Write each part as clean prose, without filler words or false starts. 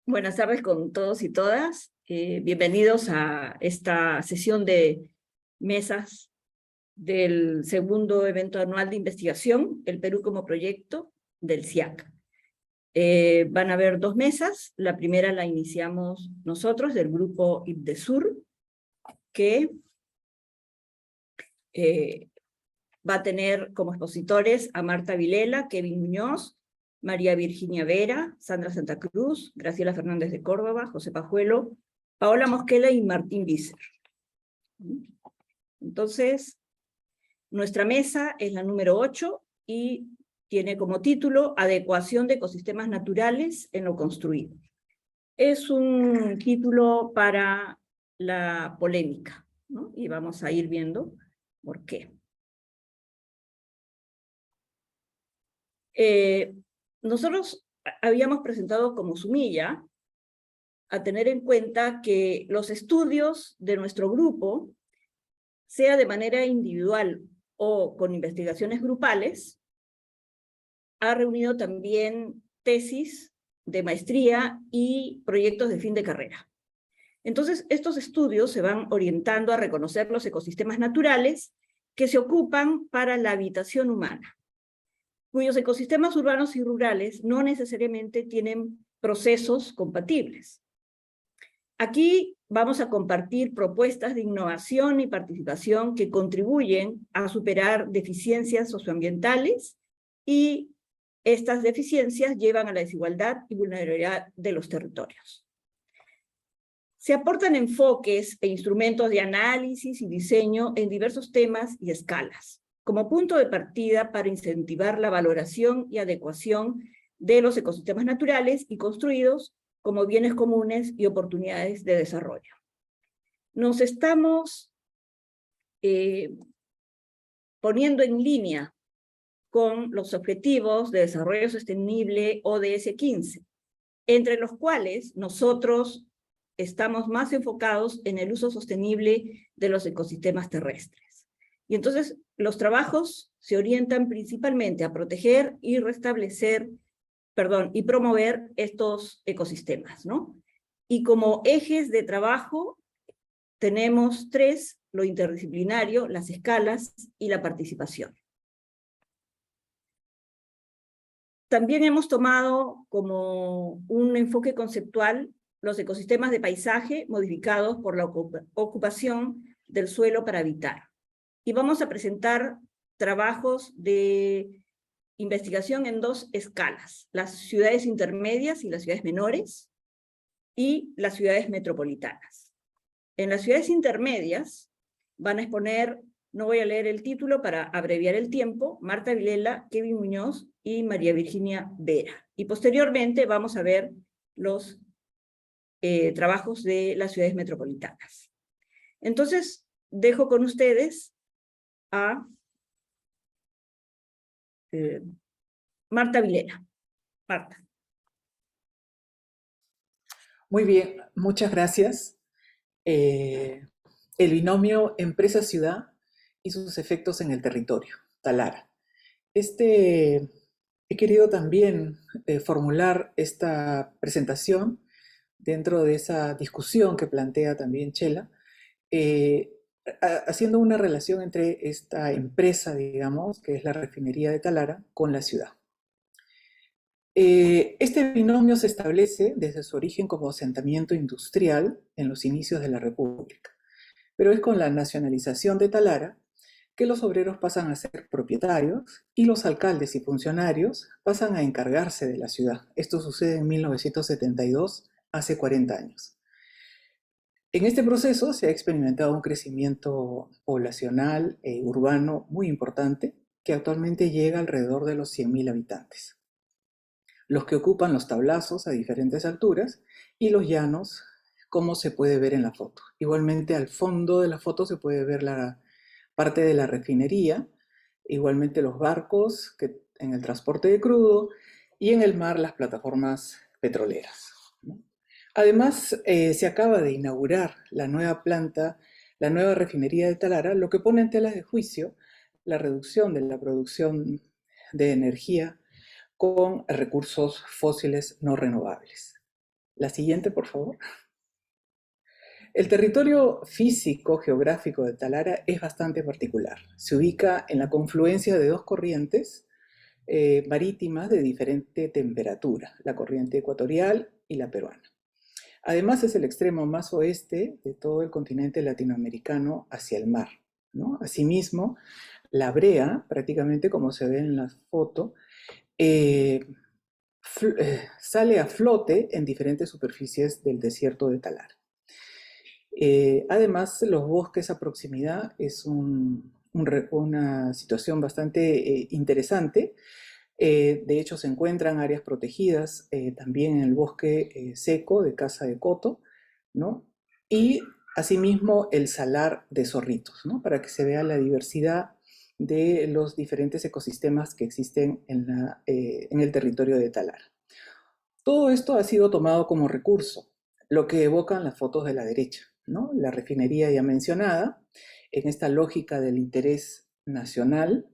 Buenas tardes con todos y todas. Bienvenidos a esta sesión de mesas del segundo evento anual de investigación, el Perú como proyecto del CIAC. Van a haber dos mesas. La primera la iniciamos nosotros, del grupo IPDESUR, que va a tener como expositores a Marta Vilela, Kevin Muñoz, María Virginia Vera, Sandra Santa Cruz, Graciela Fernández de Córdoba, José Pajuelo, Paola Mosquela y Martín Vícer. Entonces, nuestra mesa es la número 8 y tiene como título Adecuación de ecosistemas naturales en lo construido. Es un título para la polémica, ¿no? Y vamos a ir viendo por qué. Nosotros habíamos presentado como sumilla a tener en cuenta que los estudios de nuestro grupo, sea de manera individual o con investigaciones grupales, ha reunido también tesis de maestría y proyectos de fin de carrera. Entonces, estos estudios se van orientando a reconocer los ecosistemas naturales que se ocupan para la habitación humana, cuyos ecosistemas urbanos y rurales no necesariamente tienen procesos compatibles. Aquí vamos a compartir propuestas de innovación y participación que contribuyen a superar deficiencias socioambientales, y estas deficiencias llevan a la desigualdad y vulnerabilidad de los territorios. Se aportan enfoques e instrumentos de análisis y diseño en diversos temas y escalas, como punto de partida para incentivar la valoración y adecuación de los ecosistemas naturales y construidos como bienes comunes y oportunidades de desarrollo. Nos estamos poniendo en línea con los Objetivos de Desarrollo Sostenible ODS 15, entre los cuales nosotros estamos más enfocados en el uso sostenible de los ecosistemas terrestres. Y entonces los trabajos se orientan principalmente a proteger y y promover estos ecosistemas, ¿no? Y como ejes de trabajo tenemos 3, lo interdisciplinario, las escalas y la participación. También hemos tomado como un enfoque conceptual los ecosistemas de paisaje modificados por la ocupación del suelo para habitar. Y vamos a presentar trabajos de investigación en 2 escalas: las ciudades intermedias y las ciudades menores, y las ciudades metropolitanas. En las ciudades intermedias van a exponer, no voy a leer el título para abreviar el tiempo, Marta Vilela, Kevin Muñoz y María Virginia Vera. Y posteriormente vamos a ver los trabajos de las ciudades metropolitanas. Entonces, dejo con ustedes a Marta Vilela. Marta. Muy bien, muchas gracias. El binomio empresa-ciudad y sus efectos en el territorio, Talara. He querido también formular esta presentación dentro de esa discusión que plantea también Chela, haciendo una relación entre esta empresa, digamos, que es la refinería de Talara, con la ciudad. Este binomio se establece desde su origen como asentamiento industrial en los inicios de la República, pero es con la nacionalización de Talara que los obreros pasan a ser propietarios y los alcaldes y funcionarios pasan a encargarse de la ciudad. Esto sucede en 1972, hace 40 años. En este proceso se ha experimentado un crecimiento poblacional e urbano muy importante, que actualmente llega alrededor de los 100.000 habitantes. Los que ocupan los tablazos a diferentes alturas y los llanos, como se puede ver en la foto. Igualmente al fondo de la foto se puede ver la parte de la refinería, igualmente los barcos en el transporte de crudo, y en el mar las plataformas petroleras. Además, se acaba de inaugurar la nueva planta, la nueva refinería de Talara, lo que pone en tela de juicio la reducción de la producción de energía con recursos fósiles no renovables. La siguiente, por favor. El territorio físico geográfico de Talara es bastante particular. Se ubica en la confluencia de dos corrientes marítimas de diferente temperatura, la corriente ecuatorial y la peruana. Además es el extremo más oeste de todo el continente latinoamericano hacia el mar, ¿no? Asimismo, la brea, prácticamente como se ve en la foto, sale a flote en diferentes superficies del desierto de Talara. Además, los bosques a proximidad es una situación bastante interesante. De hecho, se encuentran áreas protegidas también en el bosque seco de Casa de Coto, ¿no? Y asimismo el salar de Zorritos, ¿no? Para que se vea la diversidad de los diferentes ecosistemas que existen en el territorio de Talara. Todo esto ha sido tomado como recurso, lo que evocan las fotos de la derecha, ¿no? La refinería ya mencionada, en esta lógica del interés nacional,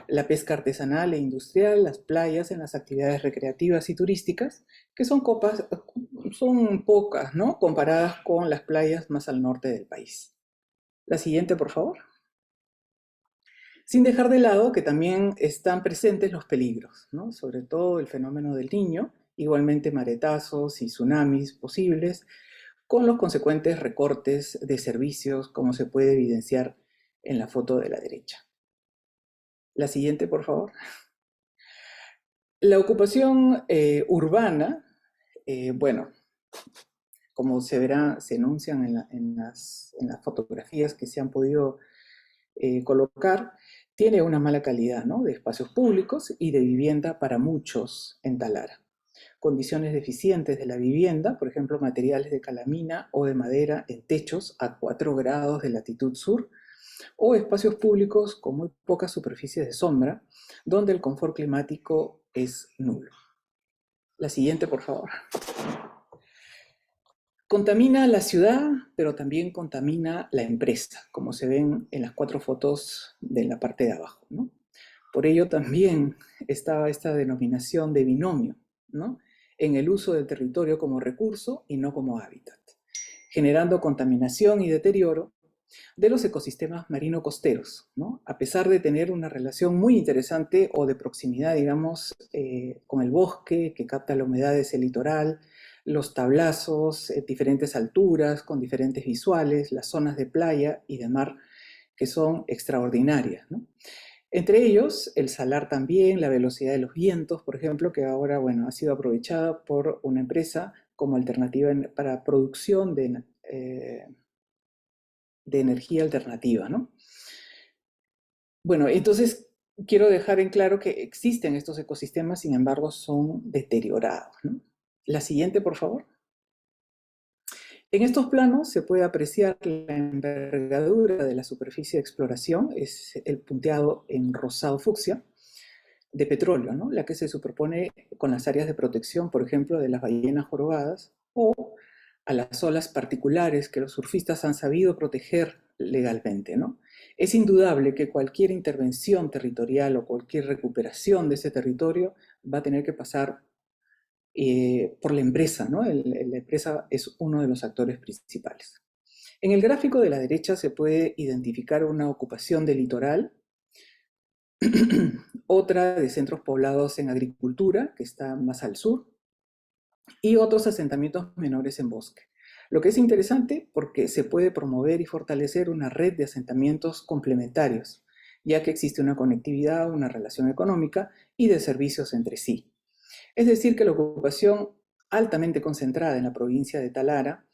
la pesca artesanal e industrial, las playas en las actividades recreativas y turísticas, que son pocas, ¿no? Comparadas con las playas más al norte del país. La siguiente, por favor. Sin dejar de lado que también están presentes los peligros, ¿no? Sobre todo el fenómeno del Niño, igualmente maretazos y tsunamis posibles, con los consecuentes recortes de servicios, como se puede evidenciar en la foto de la derecha. La siguiente, por favor. La ocupación urbana, bueno, como se verá, se enuncian en las fotografías que se han podido colocar, tiene una mala calidad, ¿no? De espacios públicos y de vivienda para muchos en Talara. Condiciones deficientes de la vivienda, por ejemplo, materiales de calamina o de madera en techos a 4 grados de latitud sur, o espacios públicos con muy pocas superficies de sombra, donde el confort climático es nulo. La siguiente, por favor. Contamina la ciudad, pero también contamina la empresa, como se ven en las 4 fotos de la parte de abajo, ¿no? Por ello también estaba esta denominación de binomio, ¿no? En el uso del territorio como recurso y no como hábitat, generando contaminación y deterioro de los ecosistemas marino-costeros, ¿no? A pesar de tener una relación muy interesante o de proximidad, digamos, con el bosque que capta la humedad de ese litoral, los tablazos, diferentes alturas, con diferentes visuales, las zonas de playa y de mar que son extraordinarias, ¿no? Entre ellos, el salar también, la velocidad de los vientos, por ejemplo, que ahora, bueno, ha sido aprovechada por una empresa como alternativa para producción de energía alternativa, ¿no? Bueno, entonces quiero dejar en claro que existen estos ecosistemas, sin embargo, son deteriorados, ¿no? La siguiente, por favor. En estos planos se puede apreciar la envergadura de la superficie de exploración, es el punteado en rosado fucsia, de petróleo, ¿no? La que se superpone con las áreas de protección, por ejemplo, de las ballenas jorobadas, o a las olas particulares que los surfistas han sabido proteger legalmente, ¿no? Es indudable que cualquier intervención territorial o cualquier recuperación de ese territorio va a tener que pasar por la empresa, ¿no? La empresa es uno de los actores principales. En el gráfico de la derecha se puede identificar una ocupación del litoral, otra de centros poblados en agricultura, que está más al sur, y otros asentamientos menores en bosque. Lo que es interesante porque se puede promover y fortalecer una red de asentamientos complementarios, ya que existe una conectividad, una relación económica y de servicios entre sí. Es decir, que la ocupación altamente concentrada en la provincia de Talara,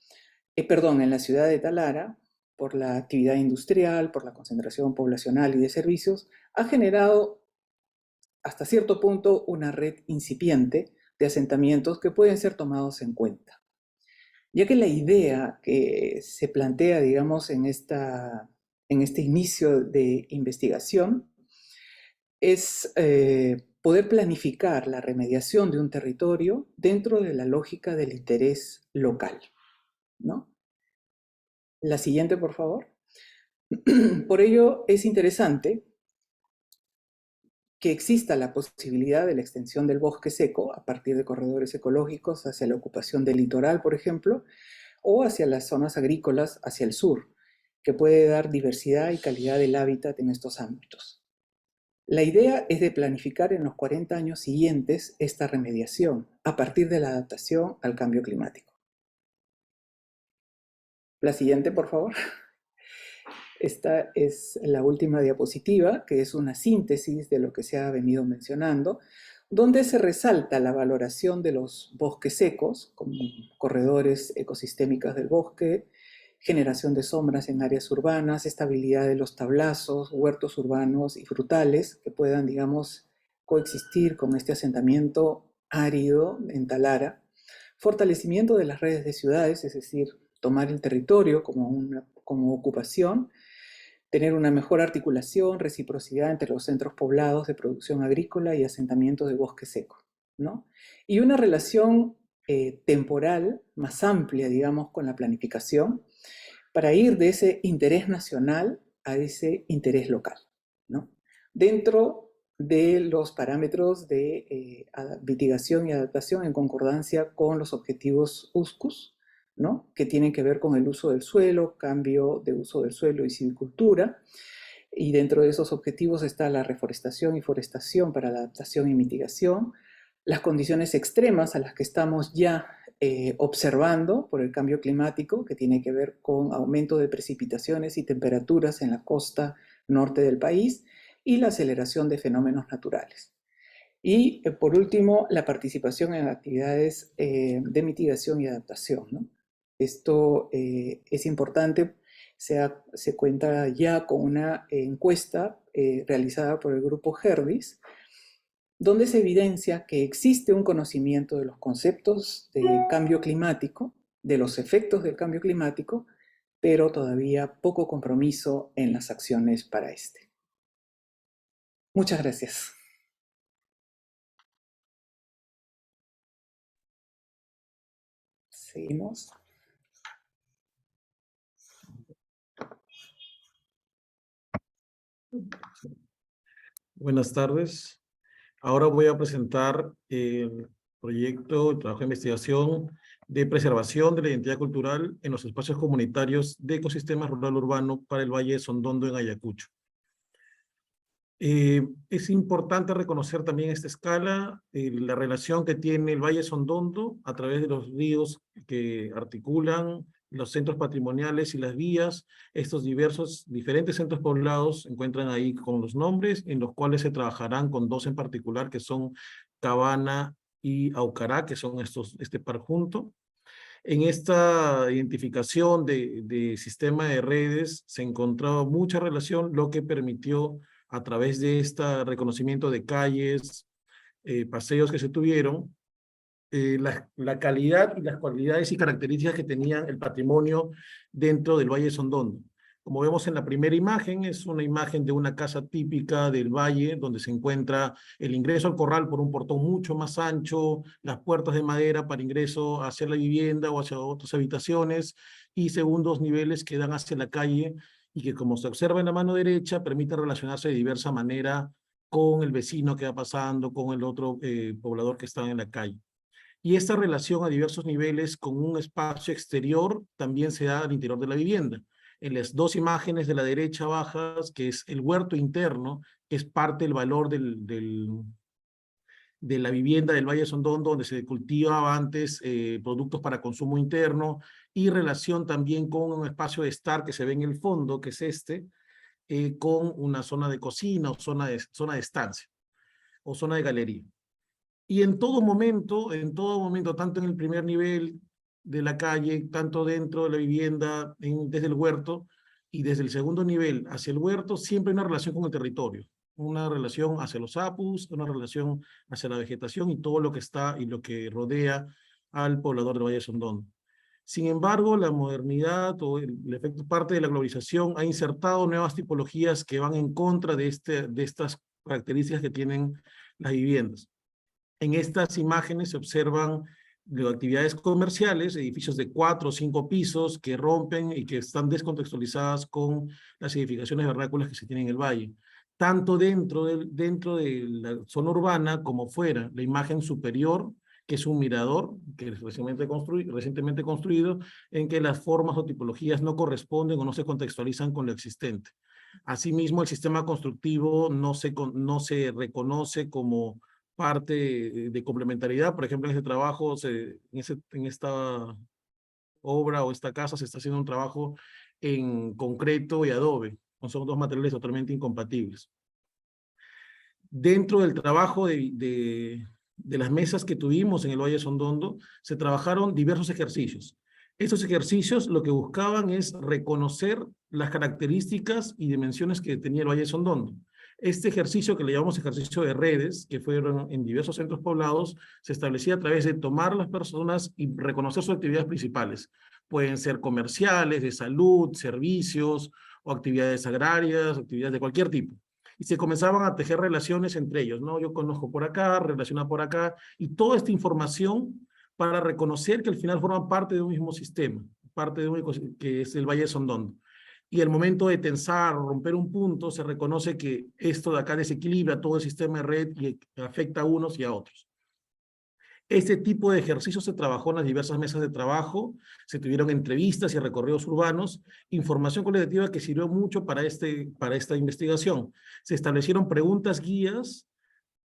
en la ciudad de Talara, por la actividad industrial, por la concentración poblacional y de servicios, ha generado hasta cierto punto una red incipiente de asentamientos que pueden ser tomados en cuenta. Ya que la idea que se plantea, digamos, en este inicio de investigación es poder planificar la remediación de un territorio dentro de la lógica del interés local, ¿no? La siguiente, por favor. Por ello, es interesante que exista la posibilidad de la extensión del bosque seco a partir de corredores ecológicos hacia la ocupación del litoral, por ejemplo, o hacia las zonas agrícolas hacia el sur, que puede dar diversidad y calidad del hábitat en estos ámbitos. La idea es de planificar en los 40 años siguientes esta remediación a partir de la adaptación al cambio climático. La siguiente, por favor. Esta es la última diapositiva, que es una síntesis de lo que se ha venido mencionando, donde se resalta la valoración de los bosques secos, como corredores ecosistémicos del bosque, generación de sombras en áreas urbanas, estabilidad de los tablazos, huertos urbanos y frutales que puedan, digamos, coexistir con este asentamiento árido en Talara, fortalecimiento de las redes de ciudades, es decir, tomar el territorio como ocupación, tener una mejor articulación, reciprocidad entre los centros poblados de producción agrícola y asentamientos de bosque seco, ¿no? Y una relación temporal más amplia, digamos, con la planificación, para ir de ese interés nacional a ese interés local, ¿no? Dentro de los parámetros de mitigación y adaptación en concordancia con los objetivos USCUS, ¿no? Que tienen que ver con el uso del suelo, cambio de uso del suelo y silvicultura. Y dentro de esos objetivos está la reforestación y forestación para la adaptación y mitigación, las condiciones extremas a las que estamos ya observando por el cambio climático, que tiene que ver con aumento de precipitaciones y temperaturas en la costa norte del país, y la aceleración de fenómenos naturales. Y por último, la participación en actividades de mitigación y adaptación, ¿no? Esto es importante, se cuenta ya con una encuesta realizada por el grupo HERDIS, donde se evidencia que existe un conocimiento de los conceptos de cambio climático, de los efectos del cambio climático, pero todavía poco compromiso en las acciones para este. Muchas gracias. Seguimos. Buenas tardes. Ahora voy a presentar el proyecto, el trabajo de investigación de preservación de la identidad cultural en los espacios comunitarios de ecosistemas rural urbano para el Valle de Sondondo en Ayacucho. Es importante reconocer también esta escala, la relación que tiene el Valle de Sondondo a través de los ríos que articulan los centros patrimoniales y las vías. Estos diferentes centros poblados se encuentran ahí con los nombres, en los cuales se trabajarán con dos en particular, que son Cabana y Aucará, que son este par junto. En esta identificación de sistema de redes se encontró mucha relación, lo que permitió a través de este reconocimiento de calles, paseos que se tuvieron, la calidad y las cualidades y características que tenían el patrimonio dentro del Valle de Sondondo. Como vemos en la primera imagen, es una imagen de una casa típica del valle, donde se encuentra el ingreso al corral por un portón mucho más ancho, las puertas de madera para ingreso hacia la vivienda o hacia otras habitaciones, y segundos niveles que dan hacia la calle, y que, como se observa en la mano derecha, permiten relacionarse de diversa manera con el vecino que va pasando, con el otro poblador que está en la calle. Y esta relación a diversos niveles con un espacio exterior también se da al interior de la vivienda. En las dos imágenes de la derecha bajas, que es el huerto interno, que es parte del valor de la vivienda del Valle de Sondondo, donde se cultivaba antes productos para consumo interno, y relación también con un espacio de estar que se ve en el fondo, que es con una zona de cocina o zona de estancia, o zona de galería. Y en todo momento, tanto en el primer nivel de la calle, tanto dentro de la vivienda, desde el huerto, y desde el segundo nivel hacia el huerto, siempre hay una relación con el territorio, una relación hacia los apus, una relación hacia la vegetación y todo lo que está y lo que rodea al poblador del Valle de Sondondo. Sin embargo, la modernidad o el efecto parte de la globalización ha insertado nuevas tipologías que van en contra de estas características que tienen las viviendas. En estas imágenes se observan actividades comerciales, edificios de 4 o 5 pisos que rompen y que están descontextualizadas con las edificaciones vernáculas que se tienen en el valle. tanto dentro de la zona urbana como fuera. La imagen superior, que es un mirador, que es recientemente construido, en que las formas o tipologías no corresponden o no se contextualizan con lo existente. Asimismo, el sistema constructivo no se reconoce como parte de complementariedad. Por ejemplo, en este trabajo, en esta obra o esta casa se está haciendo un trabajo en concreto y adobe. Son dos materiales totalmente incompatibles. Dentro del trabajo de las mesas que tuvimos en el Valle Sondondo, se trabajaron diversos ejercicios. Estos ejercicios lo que buscaban es reconocer las características y dimensiones que tenía el Valle Sondondo. Este ejercicio, que le llamamos ejercicio de redes, que fueron en diversos centros poblados, se establecía a través de tomar las personas y reconocer sus actividades principales. Pueden ser comerciales, de salud, servicios, o actividades agrarias, actividades de cualquier tipo. Y se comenzaban a tejer relaciones entre ellos, ¿no? Yo conozco por acá, relaciona por acá, y toda esta información para reconocer que al final forman parte de un mismo sistema, parte de un que es el Valle de Sondondo. Y al momento de tensar o romper un punto, se reconoce que esto de acá desequilibra todo el sistema de red y afecta a unos y a otros. Este tipo de ejercicios se trabajó en las diversas mesas de trabajo, se tuvieron entrevistas y recorridos urbanos, información cualitativa que sirvió mucho para esta investigación. Se establecieron preguntas guías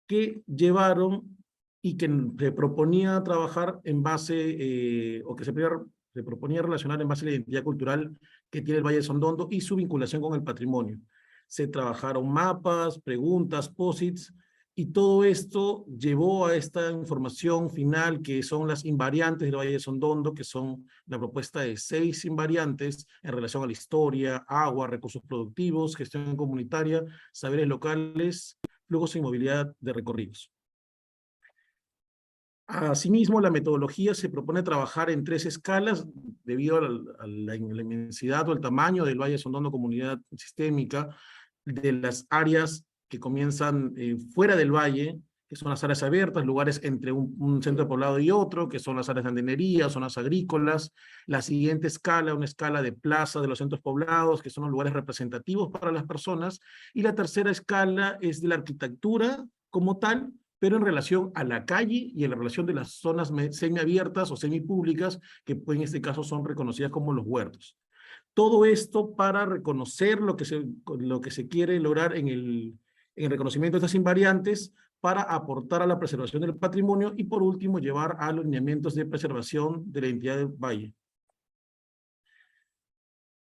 que llevaron y que se proponía trabajar en base, o que se proponía relacionar en base a la identidad cultural que tiene el Valle de Sondondo y su vinculación con el patrimonio. Se trabajaron mapas, preguntas, posits, y todo esto llevó a esta información final que son las invariantes del Valle de Sondondo, que son la propuesta de 6 invariantes en relación a la historia, agua, recursos productivos, gestión comunitaria, saberes locales, flujos y movilidad de recorridos. Asimismo, la metodología se propone trabajar en 3 escalas debido a la inmensidad o el tamaño del Valle de Sondondo Comunidad Sistémica, de las áreas que comienzan fuera del valle, que son las áreas abiertas, lugares entre un centro poblado y otro, que son las áreas de andenería, zonas agrícolas. La siguiente escala, una escala de plaza de los centros poblados, que son los lugares representativos para las personas. Y la tercera escala es de la arquitectura como tal, pero en relación a la calle y en la relación de las zonas semiabiertas o semipúblicas, que en este caso son reconocidas como los huertos. Todo esto para reconocer lo que se quiere lograr en el reconocimiento de estas invariantes, para aportar a la preservación del patrimonio y por último llevar a los lineamientos de preservación de la entidad del valle.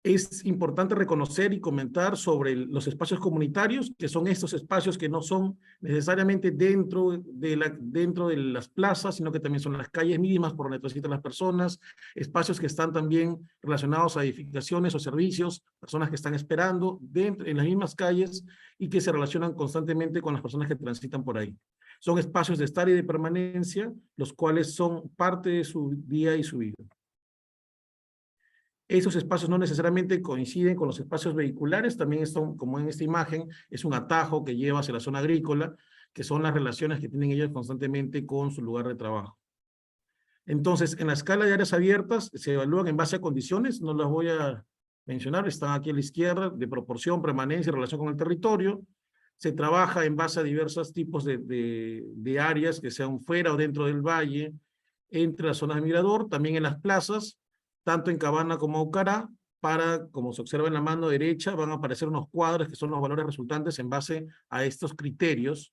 Es importante reconocer y comentar sobre los espacios comunitarios, que son estos espacios que no son necesariamente dentro de las plazas, sino que también son las calles mínimas por donde transitan las personas, espacios que están también relacionados a edificaciones o servicios, personas que están esperando en las mismas calles y que se relacionan constantemente con las personas que transitan por ahí. Son espacios de estar y de permanencia, los cuales son parte de su día y su vida. Esos espacios no necesariamente coinciden con los espacios vehiculares, también están, como en esta imagen, es un atajo que lleva hacia la zona agrícola, que son las relaciones que tienen ellos constantemente con su lugar de trabajo. Entonces, en la escala de áreas abiertas se evalúan en base a condiciones, no las voy a mencionar, están aquí a la izquierda, de proporción, permanencia y relación con el territorio. Se trabaja en base a diversos tipos de áreas que sean fuera o dentro del valle, entre las zonas de mirador, también en las plazas, tanto en Cabana como Aucará, como se observa en la mano derecha, van a aparecer unos cuadros que son los valores resultantes en base a estos criterios.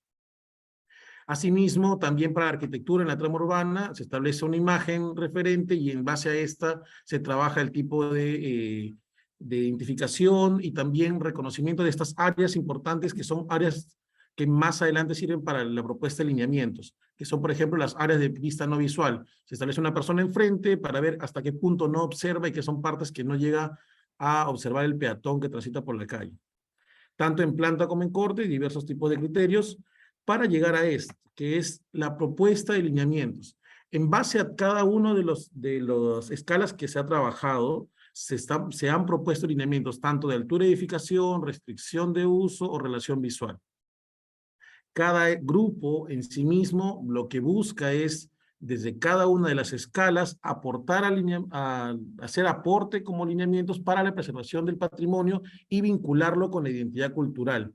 Asimismo, también para la arquitectura en la trama urbana, se establece una imagen referente y en base a esta se trabaja el tipo de identificación y también reconocimiento de estas áreas importantes que son áreas que más adelante sirven para la propuesta de lineamientos, que son, por ejemplo, las áreas de vista no visual. Se establece una persona enfrente para ver hasta qué punto no observa y que son partes que no llega a observar el peatón que transita por la calle. Tanto en planta como en corte, diversos tipos de criterios para llegar a esto, que es la propuesta de lineamientos. En base a cada uno de las escalas que se ha trabajado, se han propuesto lineamientos tanto de altura de edificación, restricción de uso o relación visual. Cada grupo en sí mismo lo que busca es, desde cada una de las escalas, hacer aporte como lineamientos para la preservación del patrimonio y vincularlo con la identidad cultural.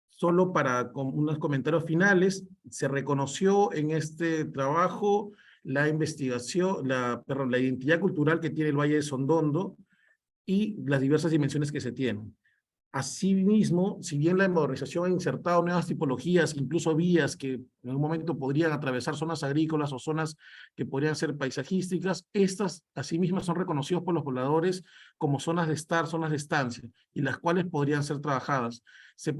Solo para unos comentarios finales, se reconoció en este trabajo la investigación, la identidad cultural que tiene el Valle de Sondondo y las diversas dimensiones que se tienen. Asimismo, si bien la modernización ha insertado nuevas tipologías, incluso vías que en un momento podrían atravesar zonas agrícolas o zonas que podrían ser paisajísticas, estas asimismo son reconocidas por los pobladores como zonas de estar, zonas de estancia, y las cuales podrían ser trabajadas. Se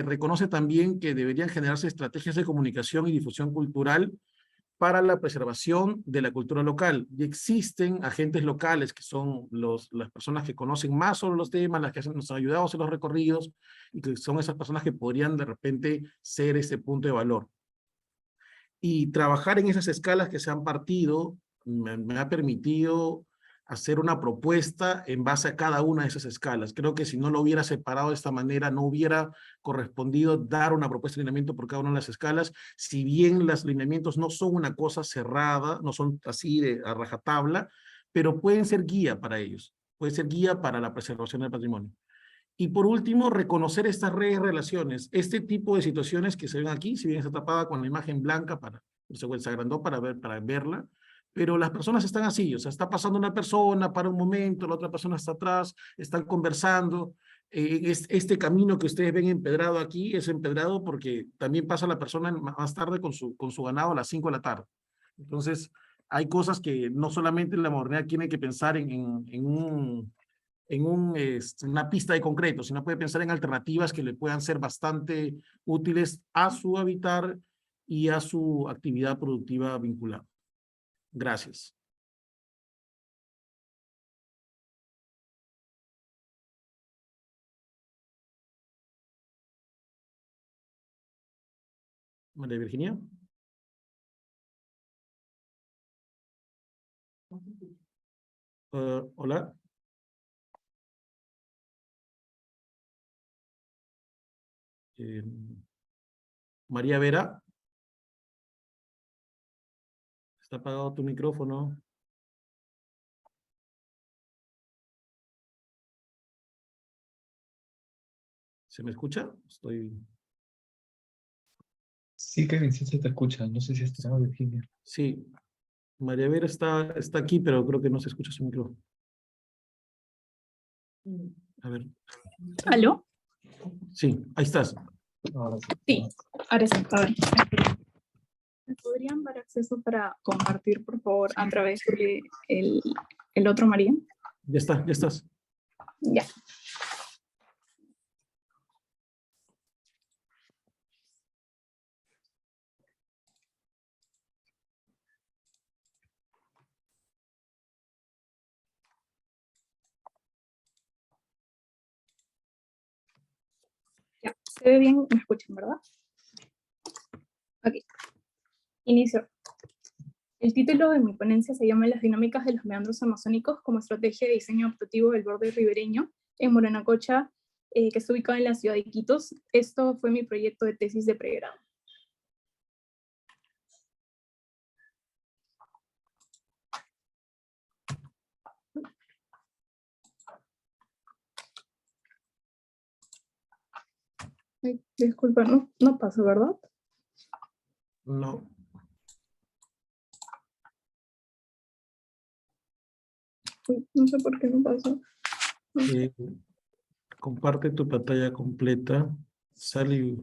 reconoce también que deberían generarse estrategias de comunicación y difusión cultural para la preservación de la cultura local. Y existen agentes locales que son las personas que conocen más sobre los temas, las que nos han ayudado a hacer los recorridos, y que son esas personas que podrían de repente ser ese punto de valor. Y trabajar en esas escalas que se han partido me ha permitido hacer una propuesta en base a cada una de esas escalas. Creo que si no lo hubiera separado de esta manera, no hubiera correspondido dar una propuesta de lineamiento por cada una de las escalas, si bien los lineamientos no son una cosa cerrada, no son así a rajatabla, pero pueden ser guía para ellos, pueden ser guía para la preservación del patrimonio. Y por último, reconocer estas redes de relaciones. Este tipo de situaciones que se ven aquí, si bien está tapada con la imagen blanca, se agrandó para verla, pero las personas están así, o sea, está pasando una persona para un momento, la otra persona está atrás, están conversando. Este camino que ustedes ven empedrado aquí es empedrado porque también pasa la persona más tarde con su ganado a las 5 de la tarde. Entonces, hay cosas que no solamente la modernidad tiene que pensar en una pista de concreto, sino puede pensar en alternativas que le puedan ser bastante útiles a su habitar y a su actividad productiva vinculada. Gracias. María Virginia. Hola. María Vera. Está apagado tu micrófono. ¿Se me escucha? Sí, Kevin, sí se te escucha. No sé si está Virginia. Sí. María Vera está aquí, pero creo que no se escucha su micrófono. A ver. ¿Aló? Sí, ahí estás. Ahora sí. Sí, ahora sí. A ver. ¿Me podrían dar acceso para compartir, por favor, a través de el otro María? Ya estás. Ya. Ya, se ve bien, me escuchan, ¿verdad? Ok, inicio. El título de mi ponencia se llama Las dinámicas de los meandros amazónicos como estrategia de diseño adaptativo del borde ribereño en Moranacocha, que está ubicado en la ciudad de Iquitos. Esto fue mi proyecto de tesis de pregrado. Ay, disculpa, no pasa, ¿verdad? No. Uy, no sé por qué no pasa. Comparte tu pantalla completa. Sale.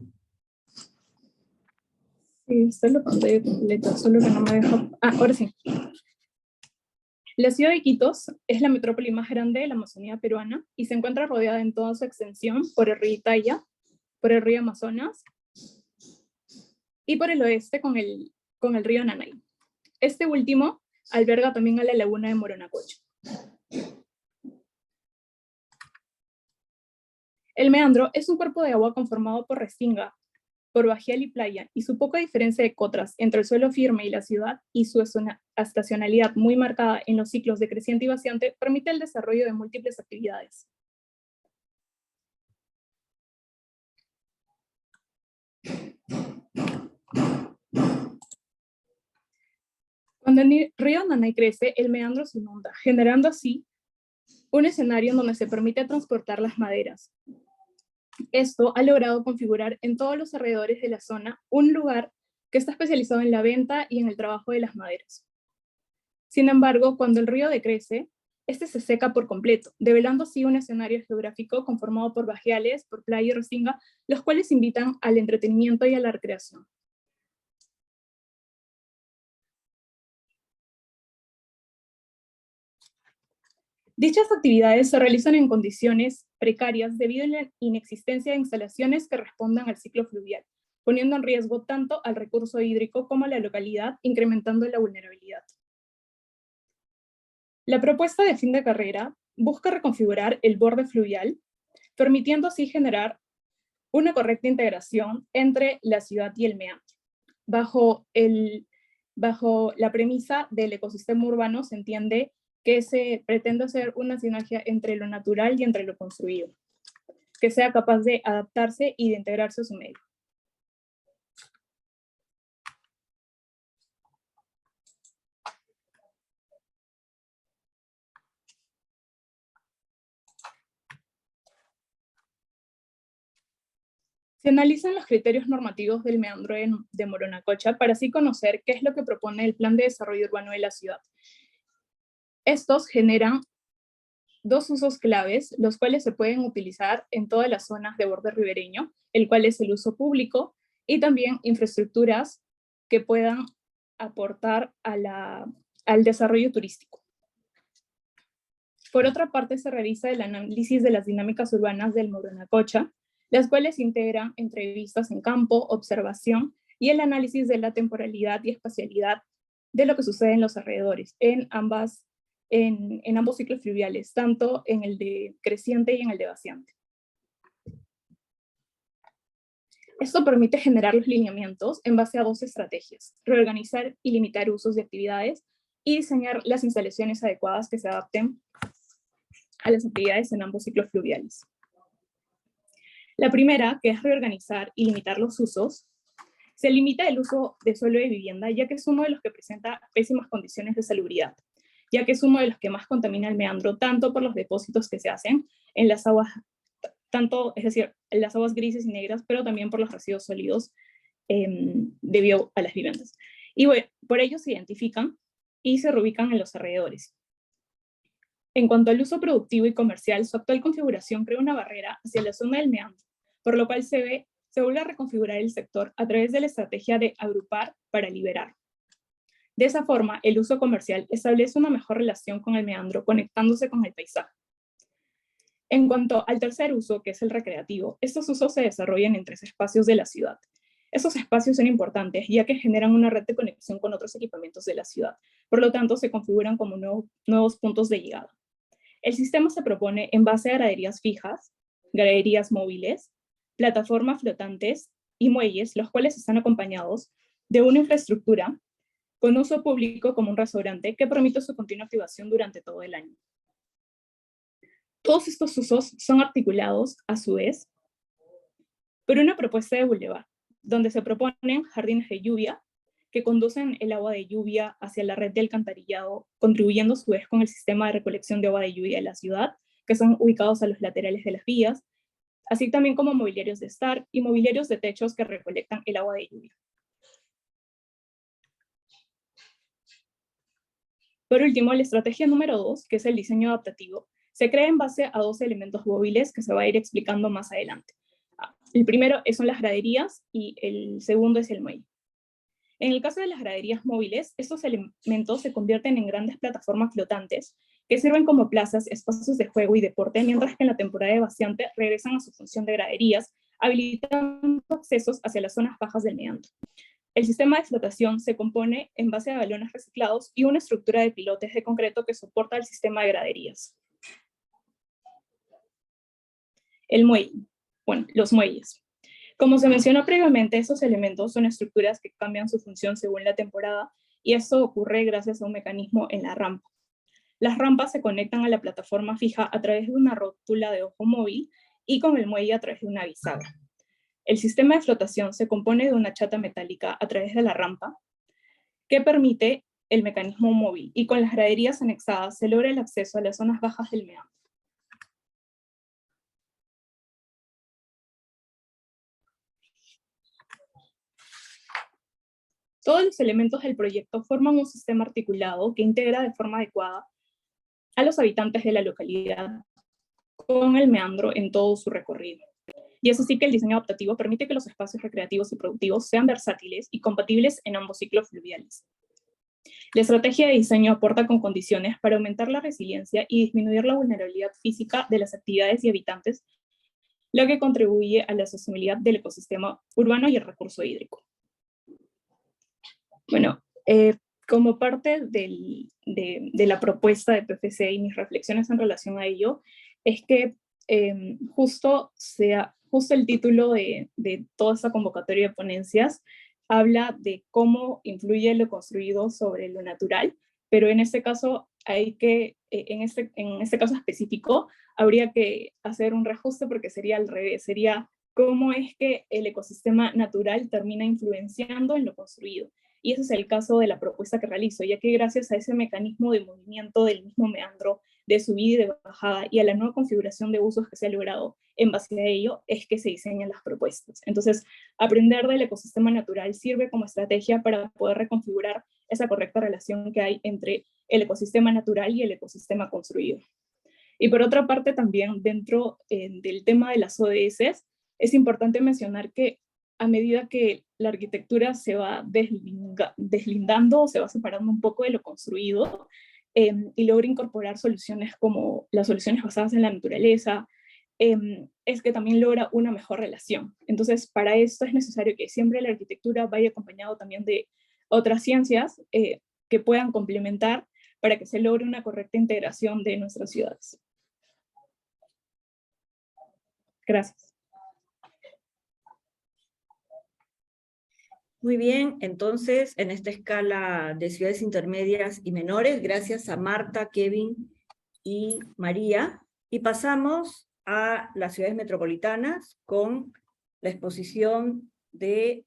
Sí, está la pantalla completa, solo que no me deja... Ah, ahora sí. La ciudad de Iquitos es la metrópoli más grande de la Amazonía peruana y se encuentra rodeada en toda su extensión por el río Itaia, por el río Amazonas y por el oeste con el río Nanay. Este último alberga también a la laguna de Moranacocha. El meandro es un cuerpo de agua conformado por restinga, por bajial y playa, y su poca diferencia de cotras entre el suelo firme y la ciudad, y su estacionalidad muy marcada en los ciclos de creciente y vaciante, permite el desarrollo de múltiples actividades. Cuando el río Nanay crece, el meandro se inunda, generando así un escenario en donde se permite transportar las maderas, Esto ha logrado configurar en todos los alrededores de la zona un lugar que está especializado en la venta y en el trabajo de las maderas. Sin embargo, cuando el río decrece, este se seca por completo, develando así un escenario geográfico conformado por bajeales, por playa y restinga, los cuales invitan al entretenimiento y a la recreación. Dichas actividades se realizan en condiciones precarias debido a la inexistencia de instalaciones que respondan al ciclo fluvial, poniendo en riesgo tanto al recurso hídrico como a la localidad, incrementando la vulnerabilidad. La propuesta de fin de carrera busca reconfigurar el borde fluvial, permitiendo así generar una correcta integración entre la ciudad y el meandro. Bajo la premisa del ecosistema urbano se entiende que se pretende hacer una sinergia entre lo natural y entre lo construido, que sea capaz de adaptarse y de integrarse a su medio. Se analizan los criterios normativos del meandro de Moronacocha para así conocer qué es lo que propone el Plan de Desarrollo Urbano de la ciudad. Estos generan dos usos claves, los cuales se pueden utilizar en todas las zonas de borde ribereño, el cual es el uso público, y también infraestructuras que puedan aportar al desarrollo turístico. Por otra parte, se realiza el análisis de las dinámicas urbanas del Moronacocha, las cuales integran entrevistas en campo, observación y el análisis de la temporalidad y espacialidad de lo que sucede en los alrededores, en ambos ciclos fluviales, tanto en el de creciente y en el de vaciante. Esto permite generar los lineamientos en base a dos estrategias: reorganizar y limitar usos de actividades y diseñar las instalaciones adecuadas que se adapten a las actividades en ambos ciclos fluviales. La primera, que es reorganizar y limitar los usos, se limita el uso de suelo de vivienda, ya que es uno de los que presenta pésimas condiciones de salubridad, ya que es uno de los que más contamina el meandro, tanto por los depósitos que se hacen en las aguas, es decir, en las aguas grises y negras, pero también por los residuos sólidos debido a las viviendas. Y bueno, por ello se identifican y se reubican en los alrededores. En cuanto al uso productivo y comercial, su actual configuración crea una barrera hacia la zona del meandro, por lo cual se vuelve a reconfigurar el sector a través de la estrategia de agrupar para liberar. De esa forma, el uso comercial establece una mejor relación con el meandro, conectándose con el paisaje. En cuanto al tercer uso, que es el recreativo, estos usos se desarrollan en 3 espacios de la ciudad. Estos espacios son importantes, ya que generan una red de conexión con otros equipamientos de la ciudad. Por lo tanto, se configuran como nuevos puntos de llegada. El sistema se propone en base a graderías fijas, graderías móviles, plataformas flotantes y muelles, los cuales están acompañados de una infraestructura con uso público como un restaurante que permite su continua activación durante todo el año. Todos estos usos son articulados, a su vez, por una propuesta de bulevar, donde se proponen jardines de lluvia que conducen el agua de lluvia hacia la red de alcantarillado, contribuyendo a su vez con el sistema de recolección de agua de lluvia de la ciudad, que son ubicados a los laterales de las vías, así también como mobiliarios de estar y mobiliarios de techos que recolectan el agua de lluvia. Por último, la estrategia número 2, que es el diseño adaptativo, se crea en base a 2 elementos móviles que se va a ir explicando más adelante. El primero son las graderías y el segundo es el muelle. En el caso de las graderías móviles, estos elementos se convierten en grandes plataformas flotantes que sirven como plazas, espacios de juego y deporte, mientras que en la temporada de vaciante regresan a su función de graderías, habilitando accesos hacia las zonas bajas del meandro. El sistema de flotación se compone en base a balones reciclados y una estructura de pilotes de concreto que soporta el sistema de graderías. El muelle. Bueno, los muelles. Como se mencionó previamente, estos elementos son estructuras que cambian su función según la temporada, y esto ocurre gracias a un mecanismo en la rampa. Las rampas se conectan a la plataforma fija a través de una rótula de ojo móvil y con el muelle a través de una bisagra. El sistema de flotación se compone de una chata metálica a través de la rampa que permite el mecanismo móvil, y con las graderías anexadas se logra el acceso a las zonas bajas del meandro. Todos los elementos del proyecto forman un sistema articulado que integra de forma adecuada a los habitantes de la localidad con el meandro en todo su recorrido. Y es así que el diseño adaptativo permite que los espacios recreativos y productivos sean versátiles y compatibles en ambos ciclos fluviales. La estrategia de diseño aporta con condiciones para aumentar la resiliencia y disminuir la vulnerabilidad física de las actividades y habitantes, lo que contribuye a la sostenibilidad del ecosistema urbano y el recurso hídrico. Bueno, como parte de la propuesta de PFC y mis reflexiones en relación a ello, es que justo el título de toda esta convocatoria de ponencias habla de cómo influye lo construido sobre lo natural, pero en este caso en este caso específico, habría que hacer un reajuste porque sería al revés, sería cómo es que el ecosistema natural termina influenciando en lo construido. Y ese es el caso de la propuesta que realizo, ya que gracias a ese mecanismo de movimiento del mismo meandro, de subida y de bajada, y a la nueva configuración de usos que se ha logrado en base a ello, es que se diseñan las propuestas. Entonces, aprender del ecosistema natural sirve como estrategia para poder reconfigurar esa correcta relación que hay entre el ecosistema natural y el ecosistema construido. Y por otra parte, también dentro del tema de las ODS, es importante mencionar que a medida que la arquitectura se va deslindando o se va separando un poco de lo construido y logra incorporar soluciones como las soluciones basadas en la naturaleza, es que también logra una mejor relación. Entonces, para esto es necesario que siempre la arquitectura vaya acompañado también de otras ciencias que puedan complementar para que se logre una correcta integración de nuestras ciudades. Gracias. Muy bien, entonces, en esta escala de ciudades intermedias y menores, gracias a Marta, Kevin y María, y pasamos a las ciudades metropolitanas con la exposición de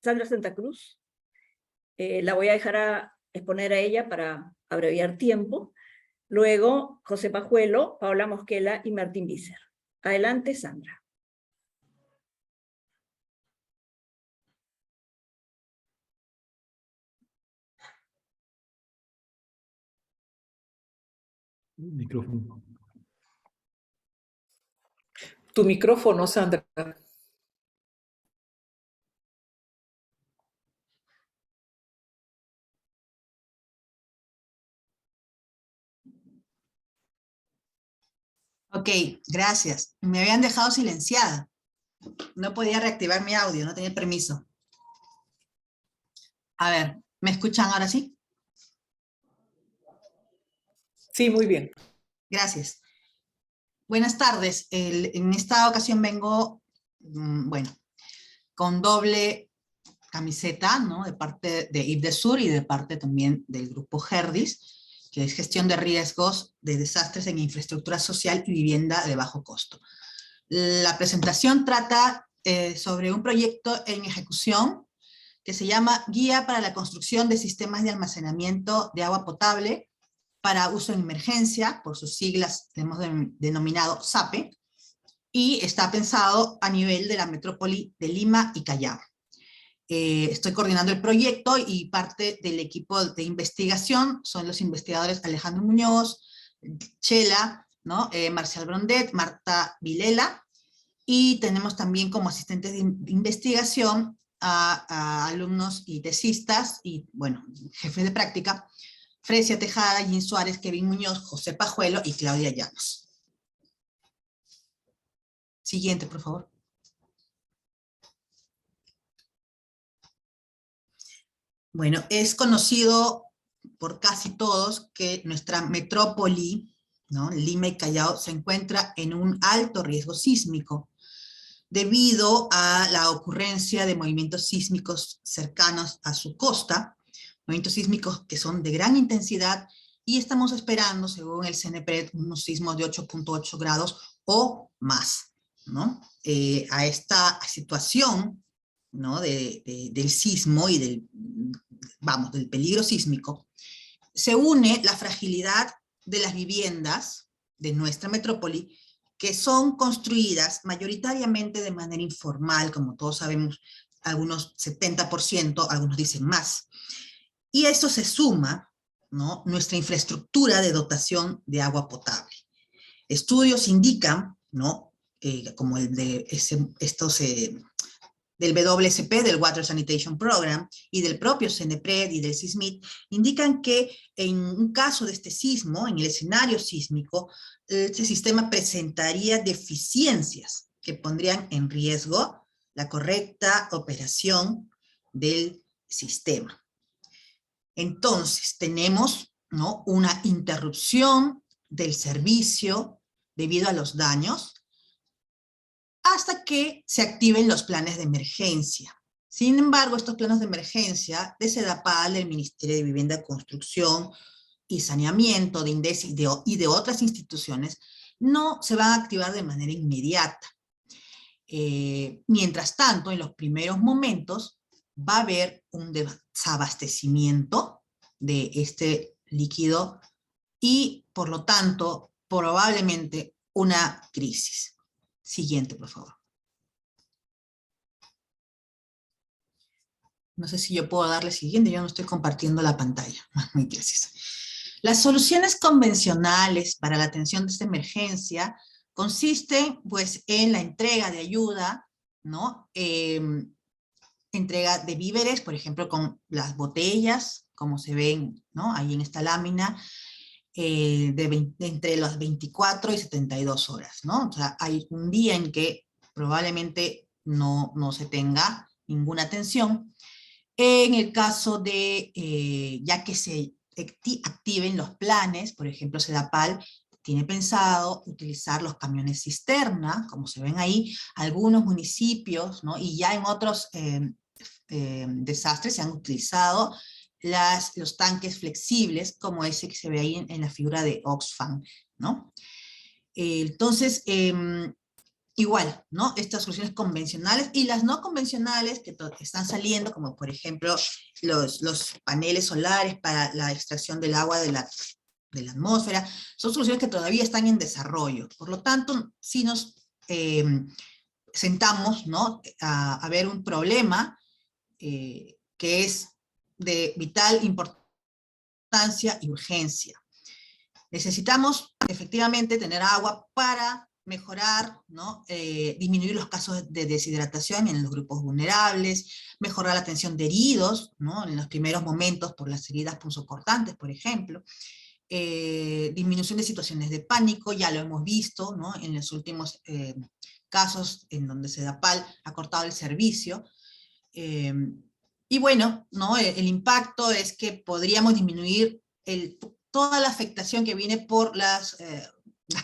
Sandra Santa Cruz. La voy a dejar exponer a ella para abreviar tiempo. Luego, José Pajuelo, Paola Mosquela y Martín Vícer. Adelante, Sandra. Micrófono. Tu micrófono, Sandra. Ok, gracias. Me habían dejado silenciada. No podía reactivar mi audio, no tenía el permiso. A ver, ¿me escuchan ahora sí? Sí, muy bien. Gracias. Buenas tardes. En esta ocasión vengo, bueno, con doble camiseta, ¿no? De parte de IPDESUR y de parte también del grupo GERDIS, que es gestión de riesgos de desastres en infraestructura social y vivienda de bajo costo. La presentación trata sobre un proyecto en ejecución que se llama Guía para la construcción de sistemas de almacenamiento de agua potable para uso en emergencia, por sus siglas hemos denominado SAPE, y está pensado a nivel de la metrópoli de Lima y Callao. Estoy coordinando el proyecto y parte del equipo de investigación son los investigadores Alejandro Muñoz, Chela, ¿no? Marcial Brondet, Marta Vilela, y tenemos también como asistentes de investigación a alumnos y tesistas, y bueno, jefes de práctica, Fresia Tejada, Jean Suárez, Kevin Muñoz, José Pajuelo y Claudia Llanos. Siguiente, por favor. Bueno, es conocido por casi todos que nuestra metrópoli, ¿no? Lima y Callao, se encuentra en un alto riesgo sísmico debido a la ocurrencia de movimientos sísmicos cercanos a su costa, movimientos sísmicos que son de gran intensidad, y estamos esperando, según el CNPRED, unos sismos de 8.8 grados o más, ¿no? A esta situación, ¿no? del sismo y del peligro sísmico, se une la fragilidad de las viviendas de nuestra metrópoli, que son construidas mayoritariamente de manera informal, como todos sabemos, algunos 70%, algunos dicen más. Y a esto se suma, ¿no?, nuestra infraestructura de dotación de agua potable. Estudios indican, ¿no?, como el de del WSP, del Water Sanitation Program, y del propio CENEPRED y del SISMIT, indican que en un caso de este sismo, en el escenario sísmico, este sistema presentaría deficiencias que pondrían en riesgo la correcta operación del sistema. Entonces, tenemos, ¿no?, una interrupción del servicio debido a los daños, hasta que se activen los planes de emergencia. Sin embargo, estos planes de emergencia de SEDAPAL, del Ministerio de Vivienda, Construcción y Saneamiento, de INDES y de otras instituciones, no se van a activar de manera inmediata. Mientras tanto, en los primeros momentos, va a haber un desabastecimiento de este líquido y, por lo tanto, probablemente una crisis. Siguiente, por favor. No sé si yo puedo darle siguiente, yo no estoy compartiendo la pantalla. Muy gracias. Las soluciones convencionales para la atención de esta emergencia consisten, pues, en la entrega de ayuda, ¿no? Entrega de víveres, por ejemplo, con las botellas, como se ven, ¿no?, ahí en esta lámina, entre las 24 y 72 horas, ¿no? O sea, hay un día en que probablemente no se tenga ninguna atención. En el caso de, ya que se activen los planes, por ejemplo, SEDAPAL tiene pensado utilizar los camiones cisterna, como se ven ahí, algunos municipios, ¿no?, y ya en otros desastres se han utilizado los tanques flexibles, como ese que se ve ahí en la figura de Oxfam, ¿no? Entonces, igual, ¿no?, estas soluciones convencionales y las no convencionales que están saliendo, como por ejemplo los paneles solares para la extracción del agua de la atmósfera, son soluciones que todavía están en desarrollo. Por lo tanto, si nos sentamos, ¿no?, a ver un problema que es de vital importancia y urgencia. Necesitamos efectivamente tener agua para mejorar, ¿no?, disminuir los casos de deshidratación en los grupos vulnerables, mejorar la atención de heridos, ¿no?, en los primeros momentos por las heridas punzocortantes, por ejemplo, disminución de situaciones de pánico, ya lo hemos visto, ¿no?, en los últimos casos en donde SEDAPAL ha cortado el servicio, y bueno, ¿no?, el impacto es que podríamos disminuir toda la afectación que viene por las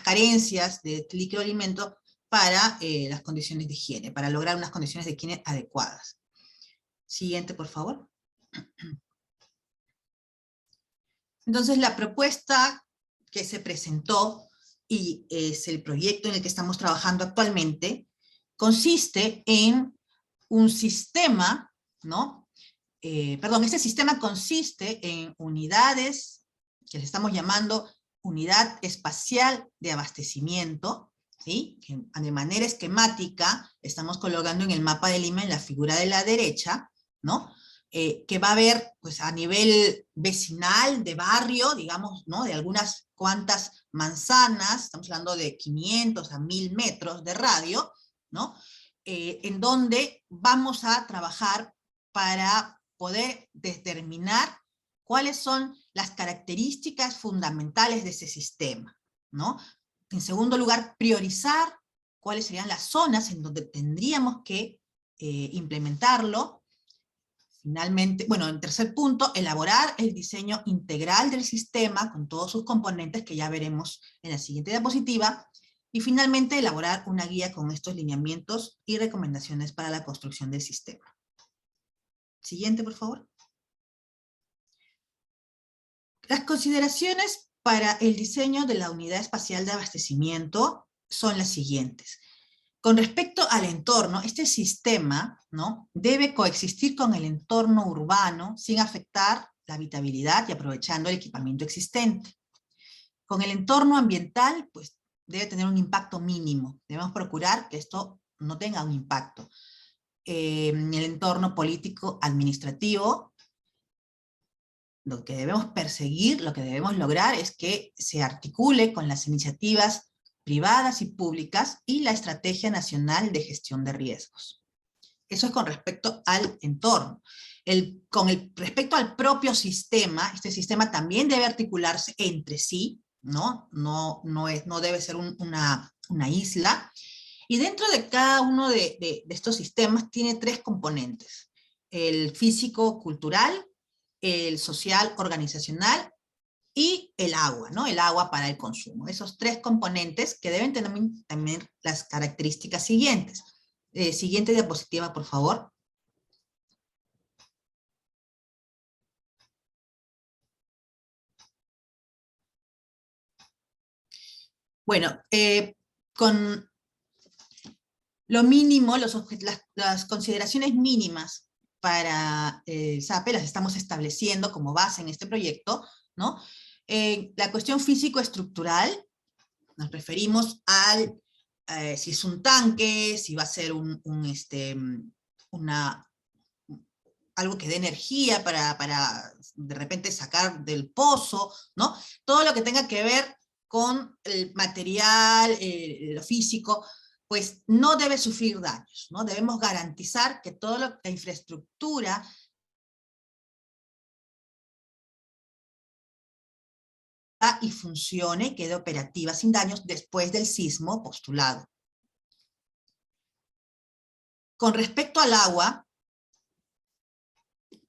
carencias de líquido de alimento para las condiciones de higiene, para lograr unas condiciones de higiene adecuadas. Siguiente, por favor. Entonces, la propuesta que se presentó, y es el proyecto en el que estamos trabajando actualmente, consiste en un sistema, ¿no? Este sistema consiste en unidades que le estamos llamando unidad espacial de abastecimiento, ¿sí?, que de manera esquemática estamos colocando en el mapa de Lima en la figura de la derecha, ¿no?, que va a haber, pues, a nivel vecinal, de barrio, digamos, ¿no?, de algunas cuantas manzanas, estamos hablando de 500 a 1000 metros de radio, ¿no?, en donde vamos a trabajar para poder determinar cuáles son las características fundamentales de ese sistema, ¿no? En segundo lugar, priorizar cuáles serían las zonas en donde tendríamos que implementarlo. Finalmente, bueno, en tercer punto, elaborar el diseño integral del sistema con todos sus componentes que ya veremos en la siguiente diapositiva. Y finalmente, elaborar una guía con estos lineamientos y recomendaciones para la construcción del sistema. Siguiente, por favor. Las consideraciones para el diseño de la unidad espacial de abastecimiento son las siguientes. Con respecto al entorno, este sistema, ¿no?, debe coexistir con el entorno urbano sin afectar la habitabilidad y aprovechando el equipamiento existente. Con el entorno ambiental, pues, debe tener un impacto mínimo. Debemos procurar que esto no tenga un impacto. en el entorno político administrativo. Lo que debemos perseguir, lo que debemos lograr es que se articule con las iniciativas privadas y públicas y la Estrategia Nacional de Gestión de Riesgos. Eso es con respecto al entorno. Respecto al propio sistema, este sistema también debe articularse entre sí, ¿no? No debe ser una isla. Y dentro de cada uno de estos sistemas tiene tres componentes: el físico-cultural, el social organizacional y el agua, ¿no? El agua para el consumo. Esos tres componentes que deben tener también las características siguientes. Siguiente diapositiva, por favor. Bueno, con lo mínimo, las consideraciones mínimas para el SAPE las estamos estableciendo como base en este proyecto, ¿no? La cuestión físico-estructural, nos referimos al, si es un tanque, si va a ser algo que dé energía para de repente sacar del pozo, ¿no? Todo lo que tenga que ver con el material, lo físico, pues no debe sufrir daños, ¿no? Debemos garantizar que toda la infraestructura y funcione y quede operativa sin daños después del sismo postulado. Con respecto al agua,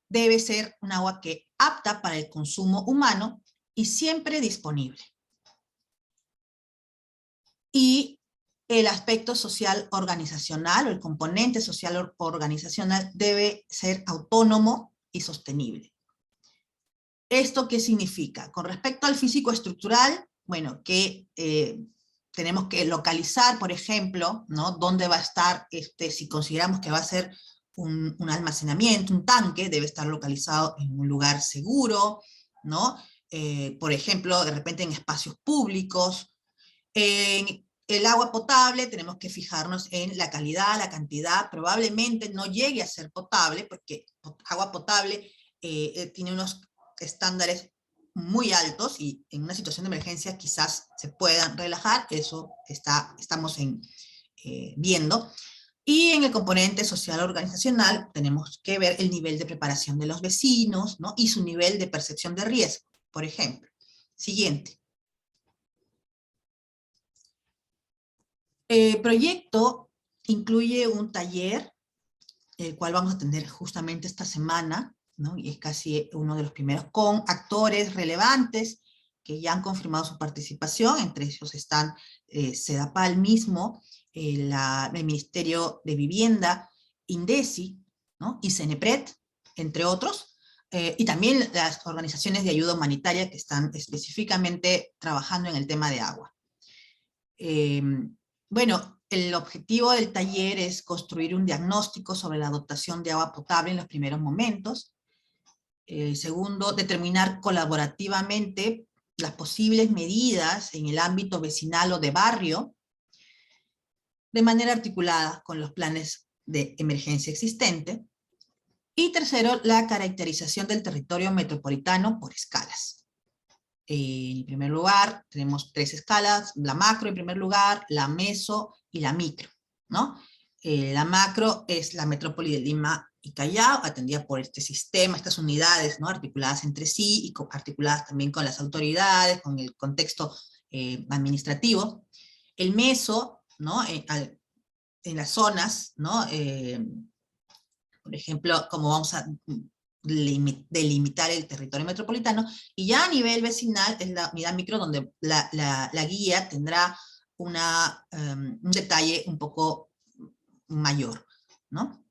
debe ser un agua que apta para el consumo humano y siempre disponible. Y el aspecto social organizacional, o el componente social organizacional, debe ser autónomo y sostenible. ¿Esto qué significa? Con respecto al físico estructural, bueno, que tenemos que localizar, por ejemplo, ¿no? Dónde va a estar, si consideramos que va a ser un almacenamiento, un tanque, debe estar localizado en un lugar seguro, ¿no? Por ejemplo, de repente en espacios públicos. En el agua potable tenemos que fijarnos en la calidad, la cantidad. Probablemente no llegue a ser potable, porque agua potable tiene unos estándares muy altos, y en una situación de emergencia quizás se puedan relajar. Eso estamos viendo. Y en el componente social organizacional tenemos que ver el nivel de preparación de los vecinos, ¿no? Y su nivel de percepción de riesgo, por ejemplo. Siguiente. El proyecto incluye un taller, el cual vamos a tener justamente esta semana, ¿no? Y es casi uno de los primeros, con actores relevantes que ya han confirmado su participación. Entre ellos están SEDAPAL mismo, el Ministerio de Vivienda, INDECI, ¿no? Y CENEPRED, entre otros, y también las organizaciones de ayuda humanitaria que están específicamente trabajando en el tema de agua. Bueno, el objetivo del taller es construir un diagnóstico sobre la dotación de agua potable en los primeros momentos. Segundo, determinar colaborativamente las posibles medidas en el ámbito vecinal o de barrio, de manera articulada con los planes de emergencia existente. Y tercero, la caracterización del territorio metropolitano por escalas. En primer lugar, tenemos tres escalas: la macro en primer lugar, la meso y la micro, ¿no? La macro es la metrópoli de Lima y Callao, atendida por este sistema, estas unidades, ¿no? Articuladas entre sí y articuladas también con las autoridades, con el contexto administrativo. El meso, ¿no? En las zonas, ¿no? Por ejemplo, como vamos a delimitar el territorio metropolitano, y ya a nivel vecinal es la unidad micro, donde la guía tendrá un detalle un poco mayor, ¿no?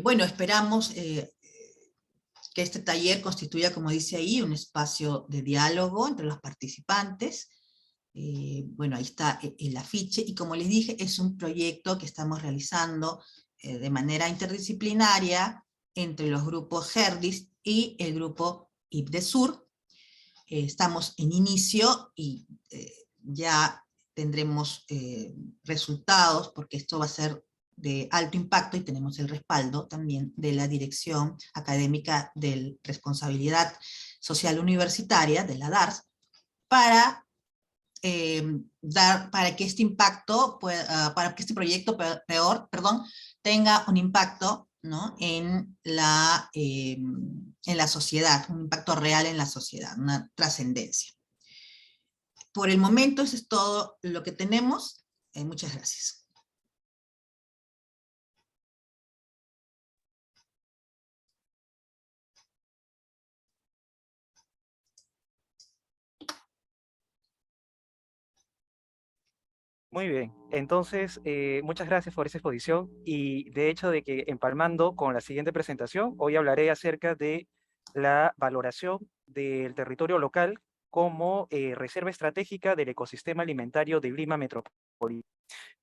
Bueno, esperamos que este taller constituya, como dice ahí, un espacio de diálogo entre los participantes. Bueno, ahí está el afiche, y como les dije, es un proyecto que estamos realizando de manera interdisciplinaria entre los grupos GERDIS y el grupo IPDESUR. Estamos en inicio y ya tendremos resultados, porque esto va a ser de alto impacto y tenemos el respaldo también de la Dirección Académica de Responsabilidad Social Universitaria, de la DARS, para para que este impacto, para que este proyecto tenga un impacto, ¿no?, en la sociedad, un impacto real en la sociedad, una trascendencia. Por el momento eso es todo lo que tenemos. Muchas gracias. Muy bien, entonces muchas gracias por esa exposición y de hecho de que empalmando con la siguiente presentación, hoy hablaré acerca de la valoración del territorio local como reserva estratégica del ecosistema alimentario de Lima Metropolitana.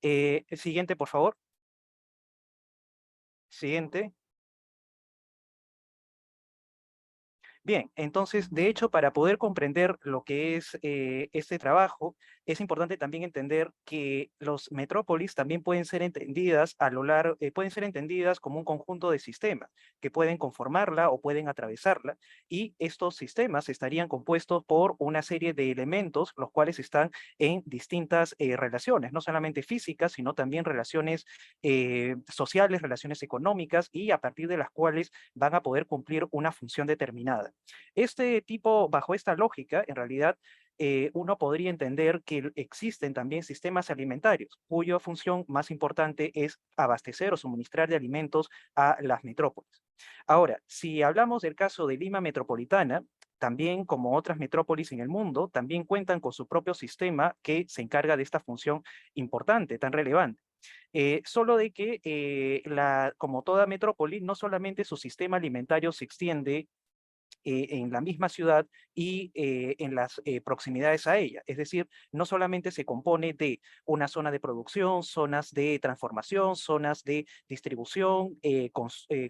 El siguiente, por favor. Siguiente. Bien, entonces, de hecho, para poder comprender lo que es este trabajo, es importante también entender que los metrópolis también pueden ser entendidas pueden ser entendidas como un conjunto de sistemas que pueden conformarla o pueden atravesarla, y estos sistemas estarían compuestos por una serie de elementos, los cuales están en distintas relaciones, no solamente físicas, sino también relaciones sociales, relaciones económicas, y a partir de las cuales van a poder cumplir una función determinada. Bajo esta lógica, en realidad, uno podría entender que existen también sistemas alimentarios, cuya función más importante es abastecer o suministrar de alimentos a las metrópolis. Ahora, si hablamos del caso de Lima Metropolitana, también como otras metrópolis en el mundo, también cuentan con su propio sistema que se encarga de esta función importante, tan relevante. Solo de que, como toda metrópoli, no solamente su sistema alimentario se extiende en la misma ciudad y en las proximidades a ella. Es decir, no solamente se compone de una zona de producción, zonas de transformación, zonas de distribución,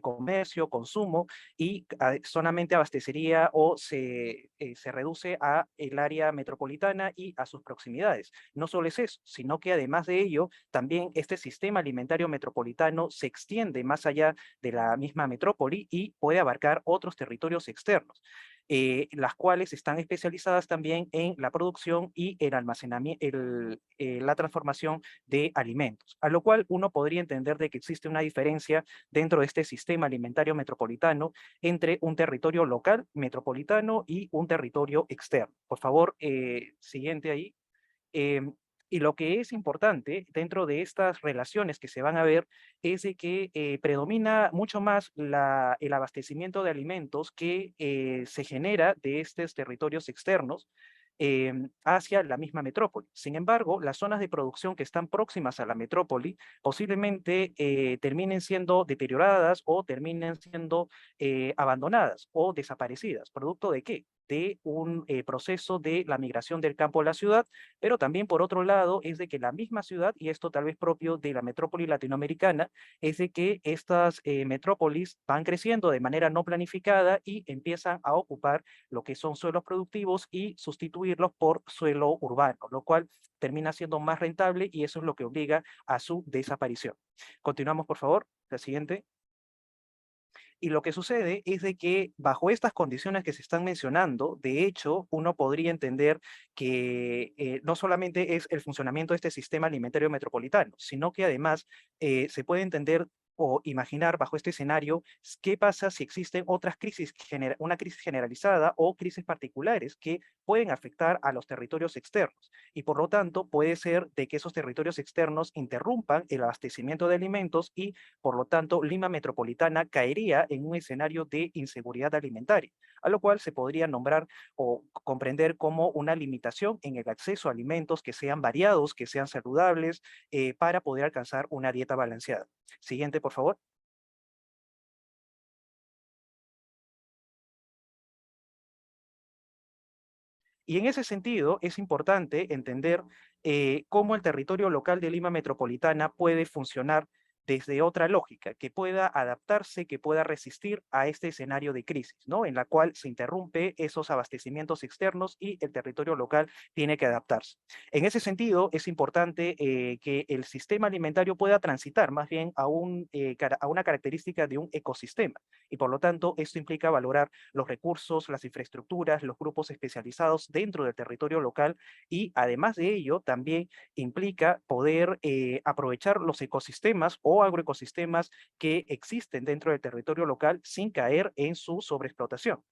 comercio, consumo, y solamente abastecería o se reduce a el área metropolitana y a sus proximidades. No solo es eso, sino que además de ello, también este sistema alimentario metropolitano se extiende más allá de la misma metrópoli y puede abarcar otros territorios externos, las cuales están especializadas también en la producción y el almacenamiento, la transformación de alimentos, a lo cual uno podría entender de que existe una diferencia dentro de este sistema alimentario metropolitano entre un territorio local metropolitano y un territorio externo. Por favor, siguiente ahí. Y lo que es importante dentro de estas relaciones que se van a ver es de que predomina mucho más el abastecimiento de alimentos que se genera de estos territorios externos hacia la misma metrópoli. Sin embargo, las zonas de producción que están próximas a la metrópoli posiblemente terminen siendo deterioradas o terminen siendo abandonadas o desaparecidas. ¿Producto de qué? De un proceso de la migración del campo a la ciudad, pero también por otro lado es de que la misma ciudad, y esto tal vez propio de la metrópoli latinoamericana, es de que estas metrópolis van creciendo de manera no planificada y empiezan a ocupar lo que son suelos productivos y sustituirlos por suelo urbano, lo cual termina siendo más rentable y eso es lo que obliga a su desaparición. Continuamos, por favor, la siguiente. Y lo que sucede es de que bajo estas condiciones que se están mencionando, de hecho, uno podría entender que no solamente es el funcionamiento de este sistema alimentario metropolitano, sino que además se puede entender o imaginar bajo este escenario qué pasa si existen otras crisis, una crisis generalizada o crisis particulares que pueden afectar a los territorios externos. Y por lo tanto puede ser de que esos territorios externos interrumpan el abastecimiento de alimentos y por lo tanto Lima Metropolitana caería en un escenario de inseguridad alimentaria, a lo cual se podría nombrar o comprender como una limitación en el acceso a alimentos que sean variados, que sean saludables, para poder alcanzar una dieta balanceada. Siguiente, por favor. Y en ese sentido es importante entender cómo el territorio local de Lima Metropolitana puede funcionar desde otra lógica, que pueda adaptarse, que pueda resistir a este escenario de crisis, ¿no? En la cual se interrumpe esos abastecimientos externos y el territorio local tiene que adaptarse. En ese sentido, es importante que el sistema alimentario pueda transitar más bien a una característica de un ecosistema, y por lo tanto esto implica valorar los recursos, las infraestructuras, los grupos especializados dentro del territorio local, y además de ello también implica poder aprovechar los ecosistemas o agroecosistemas que existen dentro del territorio local sin caer en su sobreexplotación.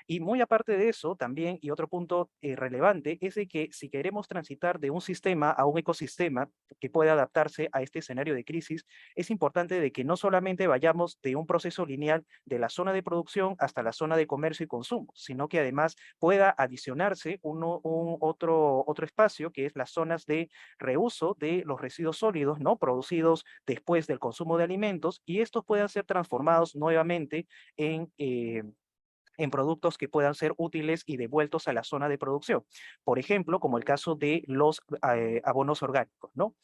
Y muy aparte de eso, también, y otro punto relevante, es de que si queremos transitar de un sistema a un ecosistema que pueda adaptarse a este escenario de crisis, es importante de que no solamente vayamos de un proceso lineal de la zona de producción hasta la zona de comercio y consumo, sino que además pueda adicionarse otro espacio, que es las zonas de reuso de los residuos sólidos, ¿no? Producidos después del consumo de alimentos, y estos puedan ser transformados nuevamente en productos que puedan ser útiles y devueltos a la zona de producción. Por ejemplo, como el caso de los abonos orgánicos, ¿no?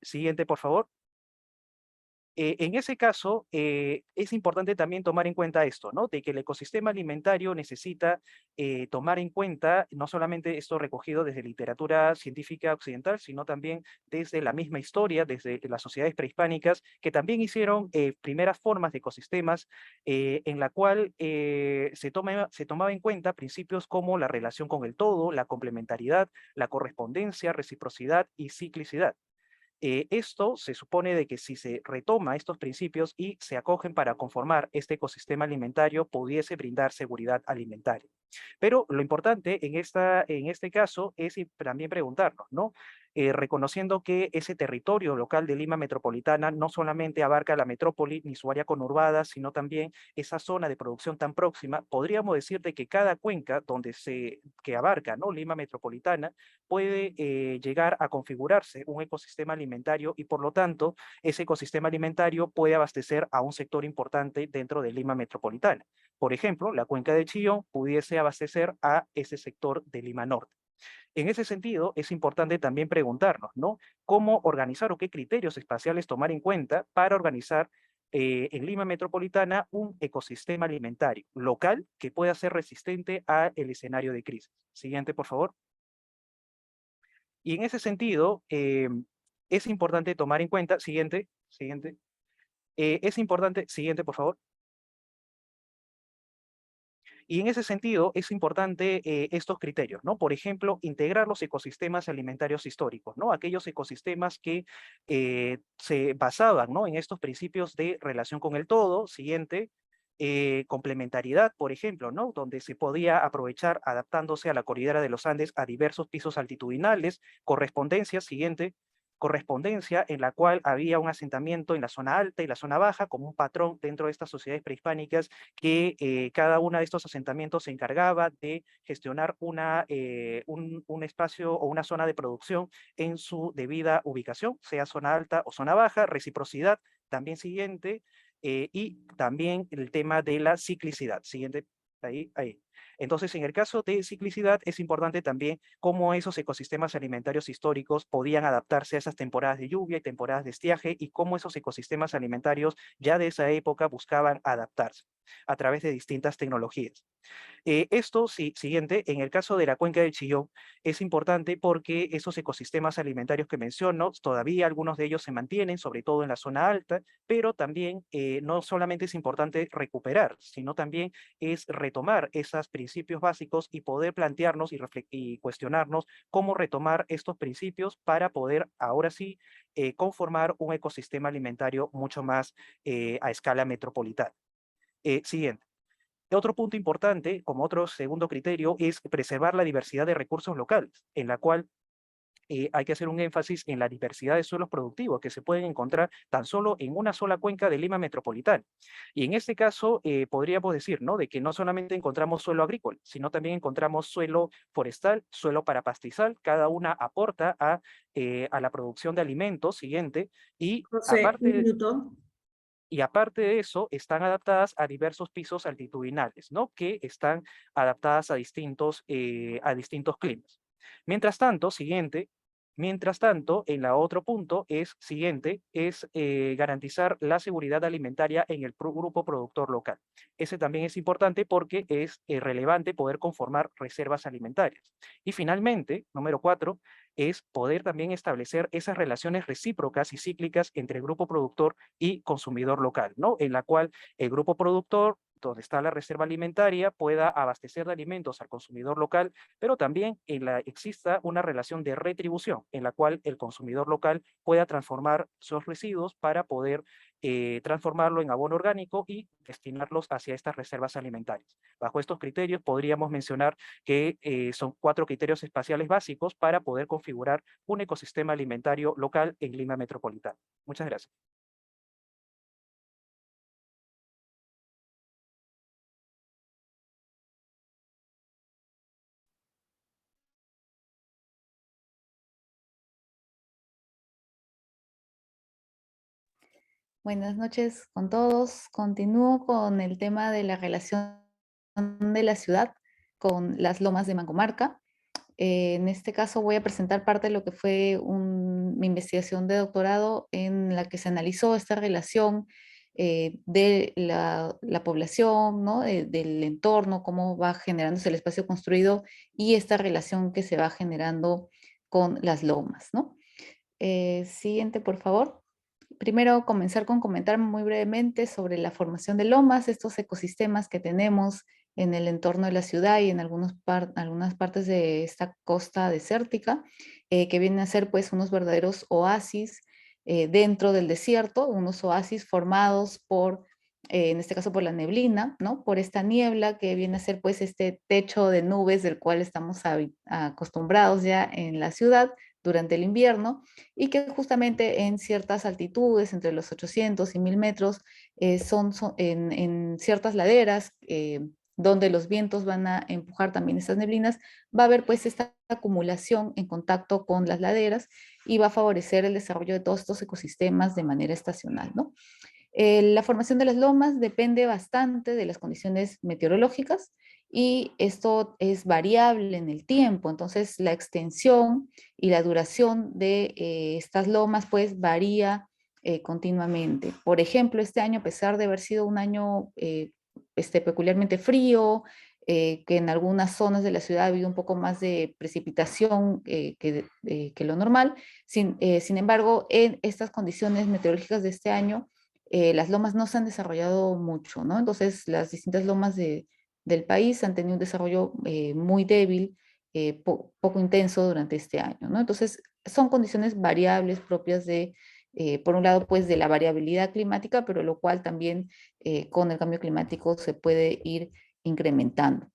Siguiente, por favor. En ese caso, es importante también tomar en cuenta esto, ¿no? De que el ecosistema alimentario necesita tomar en cuenta no solamente esto recogido desde literatura científica occidental, sino también desde la misma historia, desde las sociedades prehispánicas, que también hicieron primeras formas de ecosistemas en la cual se tomaba en cuenta principios como la relación con el todo, la complementariedad, la correspondencia, reciprocidad y ciclicidad. Esto se supone de que si se retoma estos principios y se acogen para conformar este ecosistema alimentario, pudiese brindar seguridad alimentaria. Pero lo importante en este caso es también preguntarnos, ¿no? Reconociendo que ese territorio local de Lima metropolitana no solamente abarca la metrópoli ni su área conurbada, sino también esa zona de producción tan próxima, podríamos decir de que cada cuenca que abarca, ¿no? Lima metropolitana puede llegar a configurarse un ecosistema alimentario, y por lo tanto ese ecosistema alimentario puede abastecer a un sector importante dentro de Lima metropolitana. Por ejemplo, la cuenca de Chillón pudiese abastecer a ese sector de Lima Norte. En ese sentido, es importante también preguntarnos, ¿no? ¿Cómo organizar o qué criterios espaciales tomar en cuenta para organizar en Lima metropolitana un ecosistema alimentario local que pueda ser resistente al escenario de crisis? Siguiente, por favor. Y en ese sentido, es importante tomar en cuenta, siguiente, siguiente, por favor. Y en ese sentido, es importante estos criterios, ¿no? Por ejemplo, integrar los ecosistemas alimentarios históricos, ¿no? Aquellos ecosistemas que se basaban, ¿no? En estos principios de relación con el todo, siguiente, complementariedad, por ejemplo, ¿no? Donde se podía aprovechar adaptándose a la cordillera de los Andes a diversos pisos altitudinales, correspondencia, siguiente, correspondencia en la cual había un asentamiento en la zona alta y la zona baja como un patrón dentro de estas sociedades prehispánicas, que cada uno de estos asentamientos se encargaba de gestionar un espacio o una zona de producción en su debida ubicación, sea zona alta o zona baja, reciprocidad, también siguiente, y también el tema de la ciclicidad. Siguiente, ahí. Entonces, en el caso de ciclicidad, es importante también cómo esos ecosistemas alimentarios históricos podían adaptarse a esas temporadas de lluvia y temporadas de estiaje, y cómo esos ecosistemas alimentarios ya de esa época buscaban adaptarse a través de distintas tecnologías. Siguiente, en el caso de la cuenca del Chillón, es importante porque esos ecosistemas alimentarios que menciono, todavía algunos de ellos se mantienen, sobre todo en la zona alta, pero también no solamente es importante recuperar, sino también es retomar esos principios básicos y poder plantearnos y cuestionarnos cómo retomar estos principios para poder ahora sí conformar un ecosistema alimentario mucho más a escala metropolitana. Siguiente. Otro punto importante, como otro segundo criterio, es preservar la diversidad de recursos locales, en la cual hay que hacer un énfasis en la diversidad de suelos productivos que se pueden encontrar tan solo en una sola cuenca de Lima metropolitana. Y en este caso, podríamos decir, ¿no? De que no solamente encontramos suelo agrícola, sino también encontramos suelo forestal, suelo para pastizal, cada una aporta a la producción de alimentos, siguiente, y José, aparte un minuto. y aparte de eso, están adaptadas a diversos pisos altitudinales, ¿no? Que están adaptadas a distintos climas. Mientras tanto, siguiente, Mientras tanto, en la otro punto es siguiente, es garantizar la seguridad alimentaria en el grupo productor local. Ese también es importante porque es relevante poder conformar reservas alimentarias. Y finalmente, número 4, es poder también establecer esas relaciones recíprocas y cíclicas entre el grupo productor y consumidor local, ¿no? En la cual el grupo productor, donde está la reserva alimentaria, pueda abastecer de alimentos al consumidor local, pero también exista una relación de retribución en la cual el consumidor local pueda transformar sus residuos para poder transformarlo en abono orgánico y destinarlos hacia estas reservas alimentarias. Bajo estos criterios podríamos mencionar que son 4 criterios espaciales básicos para poder configurar un ecosistema alimentario local en Lima metropolitana. Muchas gracias. Buenas noches con todos. Continúo con el tema de la relación de la ciudad con las lomas de Mancomarca. En este caso voy a presentar parte de lo que fue mi investigación de doctorado en la que se analizó esta relación de la población, ¿no? Del entorno, cómo va generándose el espacio construido y esta relación que se va generando con las lomas, ¿no? Siguiente, por favor. Primero, comenzar con comentar muy brevemente sobre la formación de lomas, estos ecosistemas que tenemos en el entorno de la ciudad y en algunas partes de esta costa desértica, que vienen a ser pues unos verdaderos oasis dentro del desierto, unos oasis formados por, en este caso por la neblina, ¿no? Por esta niebla que viene a ser pues este techo de nubes del cual estamos acostumbrados ya en la ciudad durante el invierno, y que justamente en ciertas altitudes, entre los 800 y 1000 metros, son en ciertas laderas, donde los vientos van a empujar también estas neblinas, va a haber pues esta acumulación en contacto con las laderas y va a favorecer el desarrollo de todos estos ecosistemas de manera estacional, ¿no? La formación de las lomas depende bastante de las condiciones meteorológicas y esto es variable en el tiempo, entonces la extensión y la duración de estas lomas pues varía continuamente. Por ejemplo, este año, a pesar de haber sido un año peculiarmente frío, que en algunas zonas de la ciudad ha habido un poco más de precipitación que lo normal, sin embargo, en estas condiciones meteorológicas de este año, las lomas no se han desarrollado mucho, ¿no? Entonces, las distintas lomas del país han tenido un desarrollo muy débil, poco intenso durante este año, ¿no? Entonces, son condiciones variables propias de, por un lado, pues de la variabilidad climática, pero lo cual también con el cambio climático se puede ir incrementando.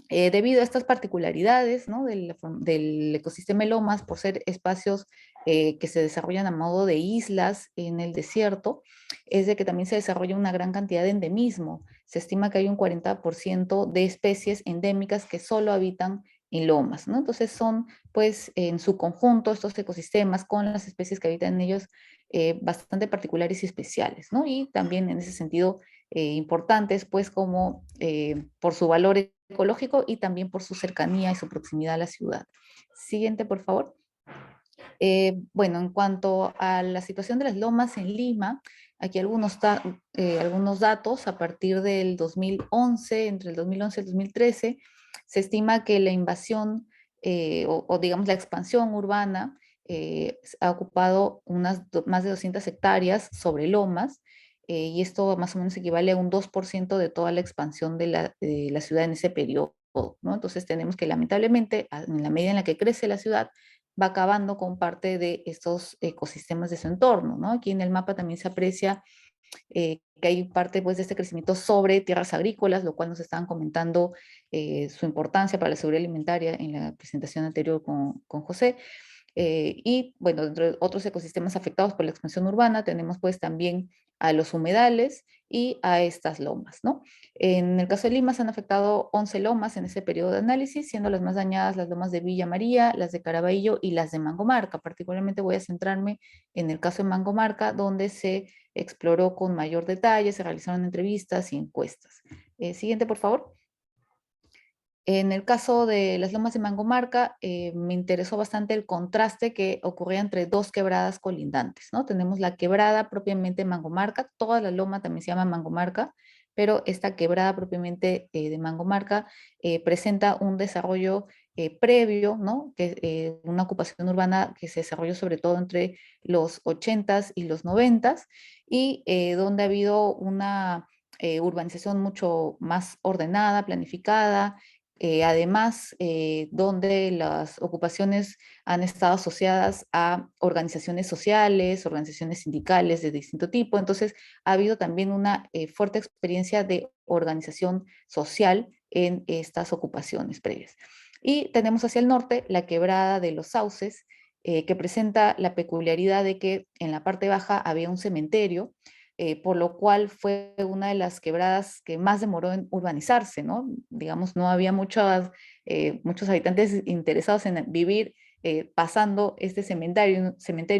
Debido a estas particularidades, ¿no? del ecosistema de lomas, por ser espacios que se desarrollan a modo de islas en el desierto, es de que también se desarrolla una gran cantidad de endemismo. Se estima que hay un 40% de especies endémicas que solo habitan en lomas, ¿no? Entonces son, pues, en su conjunto estos ecosistemas con las especies que habitan en ellos bastante particulares y especiales, ¿no? Y también en ese sentido importantes, pues, como por su valor ecológico y también por su cercanía y su proximidad a la ciudad. Siguiente, por favor. Bueno, en cuanto a la situación de las lomas en Lima, aquí algunos datos. A partir del 2011, entre el 2011 y el 2013, se estima que la invasión o digamos la expansión urbana ha ocupado más de 200 hectáreas sobre lomas, y esto más o menos equivale a un 2% de toda la expansión de la ciudad en ese periodo, ¿no? Entonces tenemos que lamentablemente, en la medida en la que crece la ciudad, va acabando con parte de estos ecosistemas de su entorno, ¿no? Aquí en el mapa también se aprecia que hay parte pues, de este crecimiento sobre tierras agrícolas, lo cual nos estaban comentando su importancia para la seguridad alimentaria en la presentación anterior con José. Y bueno, dentro de otros ecosistemas afectados por la expansión urbana, tenemos pues también a los humedales y a estas lomas, ¿no? En el caso de Lima se han afectado 11 lomas en ese periodo de análisis, siendo las más dañadas las lomas de Villa María, las de Caraballo y las de Mangomarca. Particularmente voy a centrarme en el caso de Mangomarca, donde se exploró con mayor detalle, se realizaron entrevistas y encuestas. Siguiente, por favor. En el caso de las lomas de Mangomarca, me interesó bastante el contraste que ocurría entre dos quebradas colindantes, ¿no? Tenemos la quebrada propiamente Mangomarca, toda la loma también se llama Mangomarca, pero esta quebrada propiamente de Mangomarca presenta un desarrollo previo, ¿no? Una ocupación urbana que se desarrolló sobre todo entre los 80s y los 90s, y donde ha habido una urbanización mucho más ordenada, planificada, además, donde las ocupaciones han estado asociadas a organizaciones sociales, organizaciones sindicales de distinto tipo. Entonces, ha habido también una fuerte experiencia de organización social en estas ocupaciones previas. Y tenemos hacia el norte la quebrada de los Sauces, que presenta la peculiaridad de que en la parte baja había un cementerio, por lo cual fue una de las quebradas que más demoró en urbanizarse, ¿no? Digamos, no había muchos habitantes interesados en vivir pasando este cementerio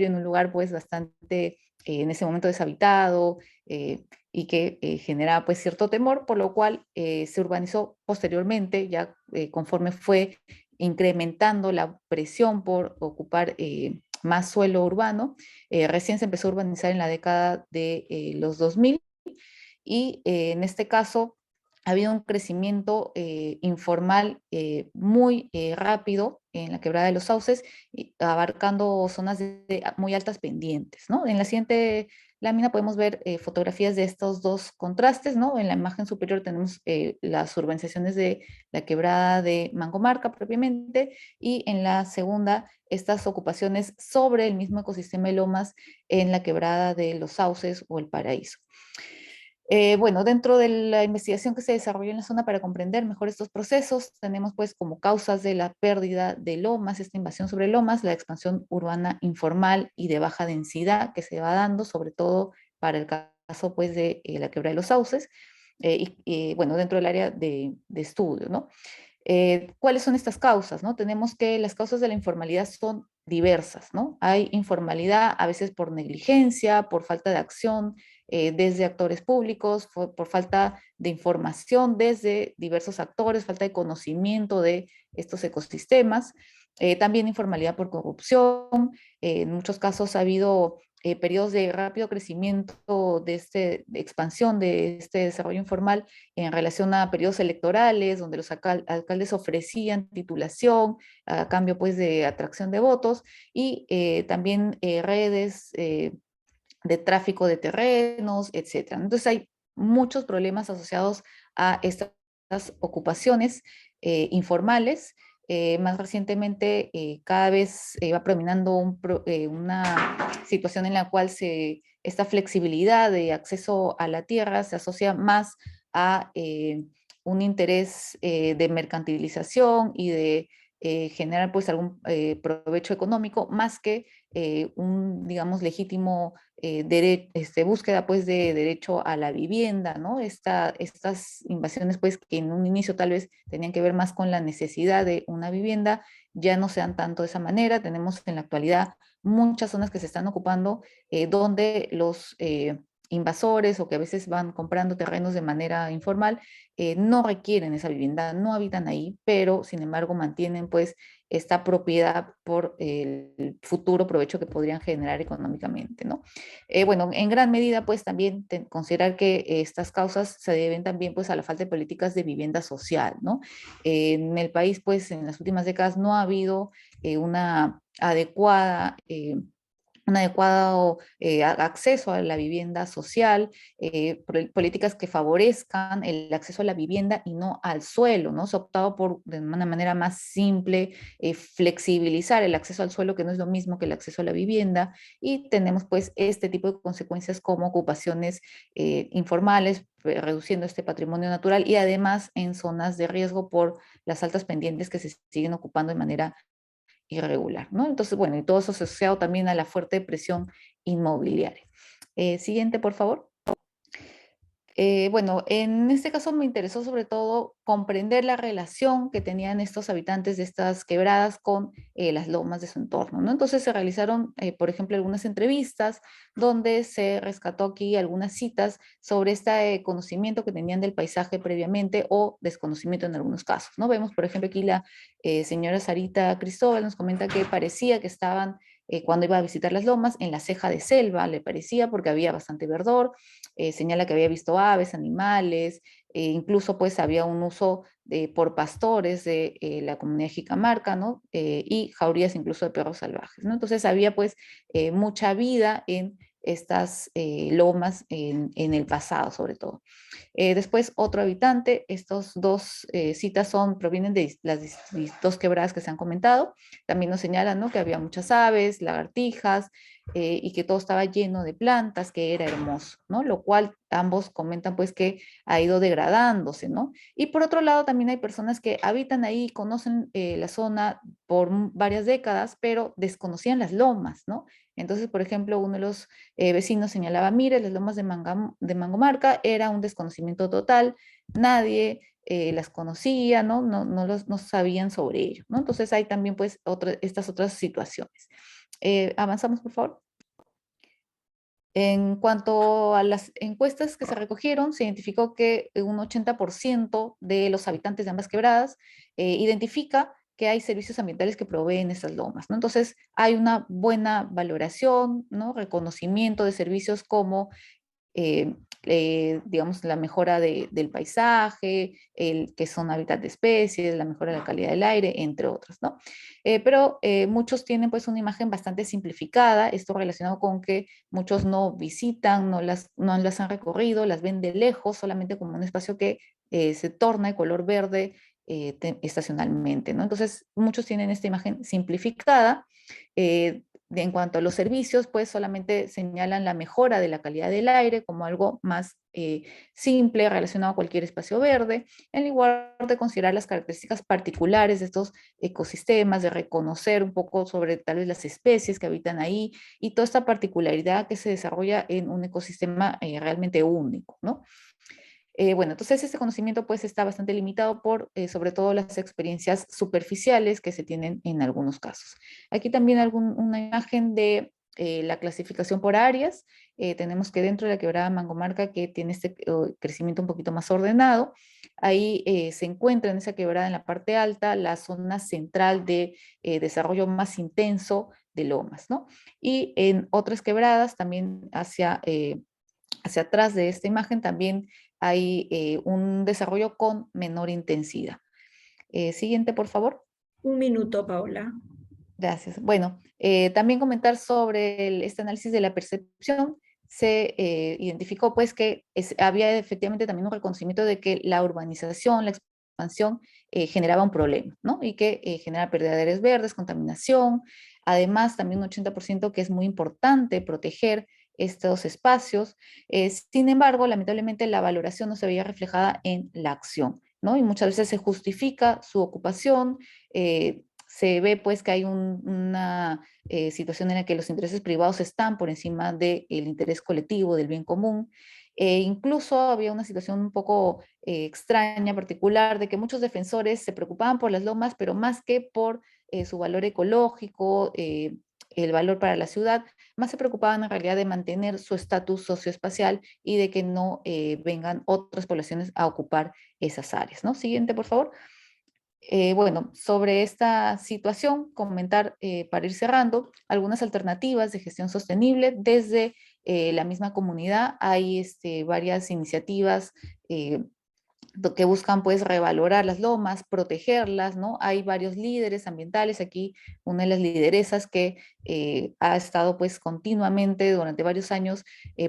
en un lugar pues bastante, en ese momento deshabitado, y que generaba pues cierto temor, por lo cual se urbanizó posteriormente, ya conforme fue incrementando la presión por ocupar más suelo urbano. Recién se empezó a urbanizar en la década de los 2000, y en este caso ha habido un crecimiento informal muy rápido en la quebrada de los Sauces, abarcando zonas de muy altas pendientes, ¿no? En la siguiente lámina podemos ver fotografías de estos dos contrastes, ¿no? En la imagen superior tenemos las urbanizaciones de la quebrada de Mangomarca propiamente, y en la segunda estas ocupaciones sobre el mismo ecosistema de lomas en la quebrada de los Sauces o el Paraíso. Bueno, dentro de la investigación que se desarrolló en la zona para comprender mejor estos procesos, tenemos pues como causas de la pérdida de lomas, esta invasión sobre lomas, la expansión urbana informal y de baja densidad que se va dando, sobre todo para el caso pues de la quebrada de los Sauces, bueno, dentro del área de estudio, ¿no? ¿Cuáles son estas causas? ¿No? Tenemos que las causas de la informalidad son diversas, ¿no? Hay informalidad a veces por negligencia, por falta de acción desde actores públicos, por falta de información desde diversos actores, falta de conocimiento de estos ecosistemas. También informalidad por corrupción. En muchos casos ha habido periodos de rápido crecimiento de expansión de este desarrollo informal en relación a periodos electorales, donde los alcaldes ofrecían titulación a cambio pues de atracción de votos, y también redes de tráfico de terrenos, etc. Entonces hay muchos problemas asociados a estas ocupaciones informales. Más recientemente, cada vez va predominando una situación en la cual esta flexibilidad de acceso a la tierra se asocia más a un interés de mercantilización y de generar pues algún provecho económico, más que un, digamos, legítimo búsqueda pues de derecho a la vivienda, ¿no? Estas invasiones pues que en un inicio tal vez tenían que ver más con la necesidad de una vivienda, ya no se dan tanto de esa manera. Tenemos en la actualidad muchas zonas que se están ocupando donde los invasores o que a veces van comprando terrenos de manera informal no requieren esa vivienda, no habitan ahí, pero sin embargo mantienen pues esta propiedad por el futuro provecho que podrían generar económicamente, ¿no? Bueno, en gran medida pues también considerar que estas causas se deben también pues a la falta de políticas de vivienda social, ¿no? En el país pues en las últimas décadas no ha habido un adecuado acceso a la vivienda social, políticas que favorezcan el acceso a la vivienda y no al suelo, ¿no? Se ha optado por, de una manera más simple, flexibilizar el acceso al suelo, que no es lo mismo que el acceso a la vivienda, y tenemos pues este tipo de consecuencias como ocupaciones informales, reduciendo este patrimonio natural, y además en zonas de riesgo por las altas pendientes que se siguen ocupando de manera irregular, ¿no? Entonces, bueno, y todo eso asociado también a la fuerte presión inmobiliaria. Siguiente, por favor. Bueno, en este caso me interesó sobre todo comprender la relación que tenían estos habitantes de estas quebradas con las lomas de su entorno, ¿no? Entonces se realizaron, por ejemplo, algunas entrevistas donde se rescató aquí algunas citas sobre este conocimiento que tenían del paisaje previamente o desconocimiento en algunos casos, ¿no? Vemos, por ejemplo, aquí la señora Sarita Cristóbal nos comenta que parecía que estaban cuando iba a visitar las lomas, en la ceja de selva, le parecía, porque había bastante verdor, señala que había visto aves, animales, incluso pues había un uso por pastores de la comunidad jicamarca, ¿no? Y jaurías incluso de perros salvajes, ¿no? Entonces había pues mucha vida en estas lomas en el pasado, sobre todo. Después, otro habitante, estos dos citas provienen de las dos quebradas que se han comentado. También nos señalan, ¿no?, que había muchas aves, lagartijas, y que todo estaba lleno de plantas, que era hermoso, ¿no? Lo cual ambos comentan pues que ha ido degradándose, ¿no? Y por otro lado también hay personas que habitan ahí, conocen la zona por varias décadas, pero desconocían las lomas, ¿no? Entonces, por ejemplo, uno de los vecinos señalaba, mire, las lomas de Mangomarca era un desconocimiento total, nadie las conocía, ¿no? No sabían sobre ello, ¿no? Entonces hay también pues estas otras situaciones. Avanzamos, por favor. En cuanto a las encuestas que se recogieron, se identificó que un 80% de los habitantes de ambas quebradas identifica que hay servicios ambientales que proveen estas lomas, ¿no? Entonces, hay una buena valoración, ¿no?, reconocimiento de servicios como eh, digamos, la mejora del paisaje, el que son hábitat de especies, la mejora de la calidad del aire, entre otros, ¿no? Pero muchos tienen pues una imagen bastante simplificada, esto relacionado con que muchos no visitan, no las han recorrido, las ven de lejos, solamente como un espacio que se torna de color verde estacionalmente, ¿no? Entonces, muchos tienen esta imagen simplificada. En cuanto a los servicios, pues solamente señalan la mejora de la calidad del aire como algo más simple relacionado a cualquier espacio verde, en lugar de considerar las características particulares de estos ecosistemas, de reconocer un poco sobre tal vez las especies que habitan ahí y toda esta particularidad que se desarrolla en un ecosistema realmente único, ¿no? Bueno, entonces este conocimiento pues está bastante limitado por sobre todo las experiencias superficiales que se tienen en algunos casos. Aquí también una imagen de la clasificación por áreas. Tenemos que dentro de la quebrada Mangomarca, que tiene este crecimiento un poquito más ordenado, ahí se encuentra en esa quebrada en la parte alta la zona central de desarrollo más intenso de lomas, ¿no? Y en otras quebradas también hacia atrás de esta imagen también hay un desarrollo con menor intensidad. Siguiente, por favor. 1 minuto, Paola. Gracias. Bueno, también comentar sobre este análisis de la percepción. Se identificó pues que había efectivamente también un reconocimiento de que la urbanización, la expansión generaba un problema, ¿no? Y que genera pérdida de áreas verdes, contaminación. Además, también un 80% que es muy importante proteger estos espacios. Sin embargo, lamentablemente la valoración no se veía reflejada en la acción, ¿no? Y muchas veces se justifica su ocupación, se ve pues que hay una situación en la que los intereses privados están por encima del interés colectivo, del bien común. Incluso había una situación un poco extraña, particular, de que muchos defensores se preocupaban por las lomas, pero más que por su valor ecológico, el valor para la ciudad, más se preocupaban en realidad de mantener su estatus socioespacial y de que no vengan otras poblaciones a ocupar esas áreas, ¿no? Siguiente, por favor. Bueno, sobre esta situación, comentar para ir cerrando algunas alternativas de gestión sostenible desde la misma comunidad. Hay varias iniciativas que buscan pues revalorar las lomas, protegerlas, ¿no? Hay varios líderes ambientales, aquí una de las lideresas que ha estado pues continuamente durante varios años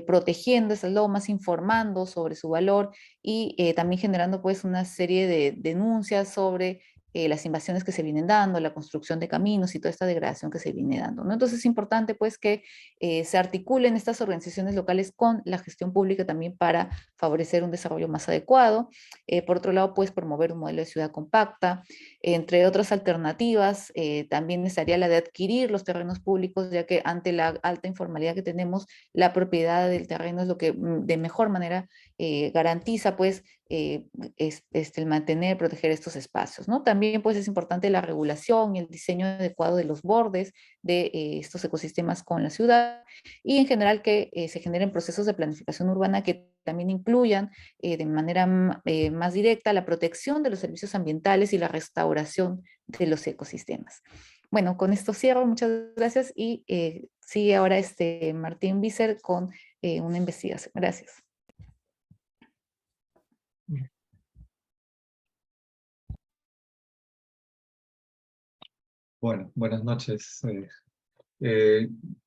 protegiendo esas lomas, informando sobre su valor y también generando pues una serie de denuncias sobre las invasiones que se vienen dando, la construcción de caminos y toda esta degradación que se viene dando, ¿no? Entonces es importante pues que se articulen estas organizaciones locales con la gestión pública también para favorecer un desarrollo más adecuado. Por otro lado, pues promover un modelo de ciudad compacta. Entre otras alternativas, también estaría la de adquirir los terrenos públicos, ya que ante la alta informalidad que tenemos, la propiedad del terreno es lo que de mejor manera garantiza pues el mantener, proteger estos espacios, ¿no? También pues es importante la regulación y el diseño adecuado de los bordes de estos ecosistemas con la ciudad y en general que se generen procesos de planificación urbana que también incluyan de manera más directa la protección de los servicios ambientales y la restauración de los ecosistemas. Bueno, con esto cierro, muchas gracias y sigue ahora Martín Visser con una investigación. Gracias. Bueno, buenas noches.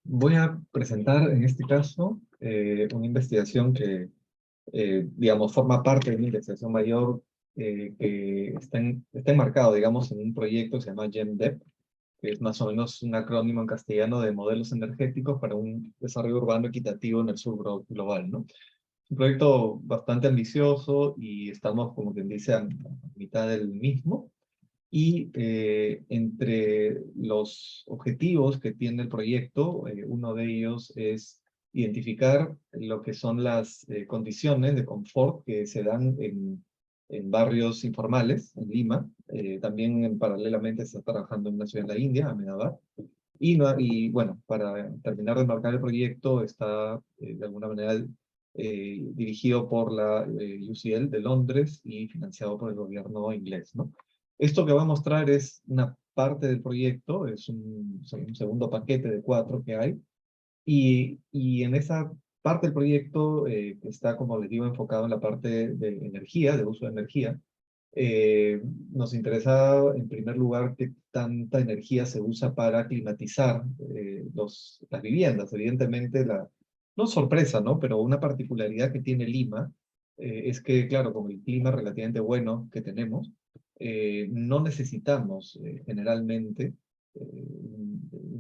Voy a presentar en este caso una investigación que, digamos, forma parte de una investigación mayor que está enmarcado, digamos, en un proyecto que se llama GEMDEP, que es más o menos un acrónimo en castellano de modelos energéticos para un desarrollo urbano equitativo en el sur global, ¿no? Es un proyecto bastante ambicioso y estamos, como quien dice, a mitad del mismo. Y entre los objetivos que tiene el proyecto, uno de ellos es identificar lo que son las condiciones de confort que se dan en barrios informales en Lima. También paralelamente se está trabajando en una ciudad en la India, Ahmedabad. Y bueno, para terminar de marcar el proyecto está de alguna manera dirigido por la UCL de Londres y financiado por el gobierno inglés, ¿no? Esto que va a mostrar es una parte del proyecto, es un segundo paquete de 4 que hay, y en esa parte del proyecto, que está, como les digo, enfocado en la parte de energía, de uso de energía, nos interesa en primer lugar qué tanta energía se usa para climatizar las viviendas. Evidentemente, no sorpresa, ¿no? Pero una particularidad que tiene Lima es que, claro, con el clima relativamente bueno que tenemos, no necesitamos generalmente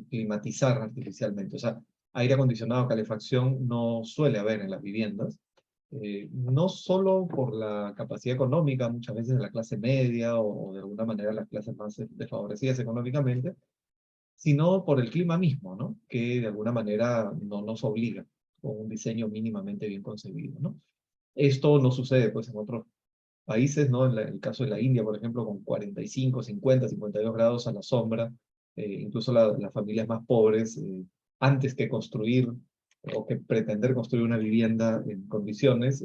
climatizar artificialmente. O sea, aire acondicionado, calefacción no suele haber en las viviendas. No solo por la capacidad económica, muchas veces de la clase media o de alguna manera las clases más desfavorecidas económicamente, sino por el clima mismo, ¿no? Que de alguna manera no nos obliga con un diseño mínimamente bien concebido, ¿no? Esto no sucede pues en otros países, ¿no? En el caso de la India, por ejemplo, con 45, 50, 52 grados a la sombra, incluso las familias más pobres, antes que construir o que pretender construir una vivienda en condiciones,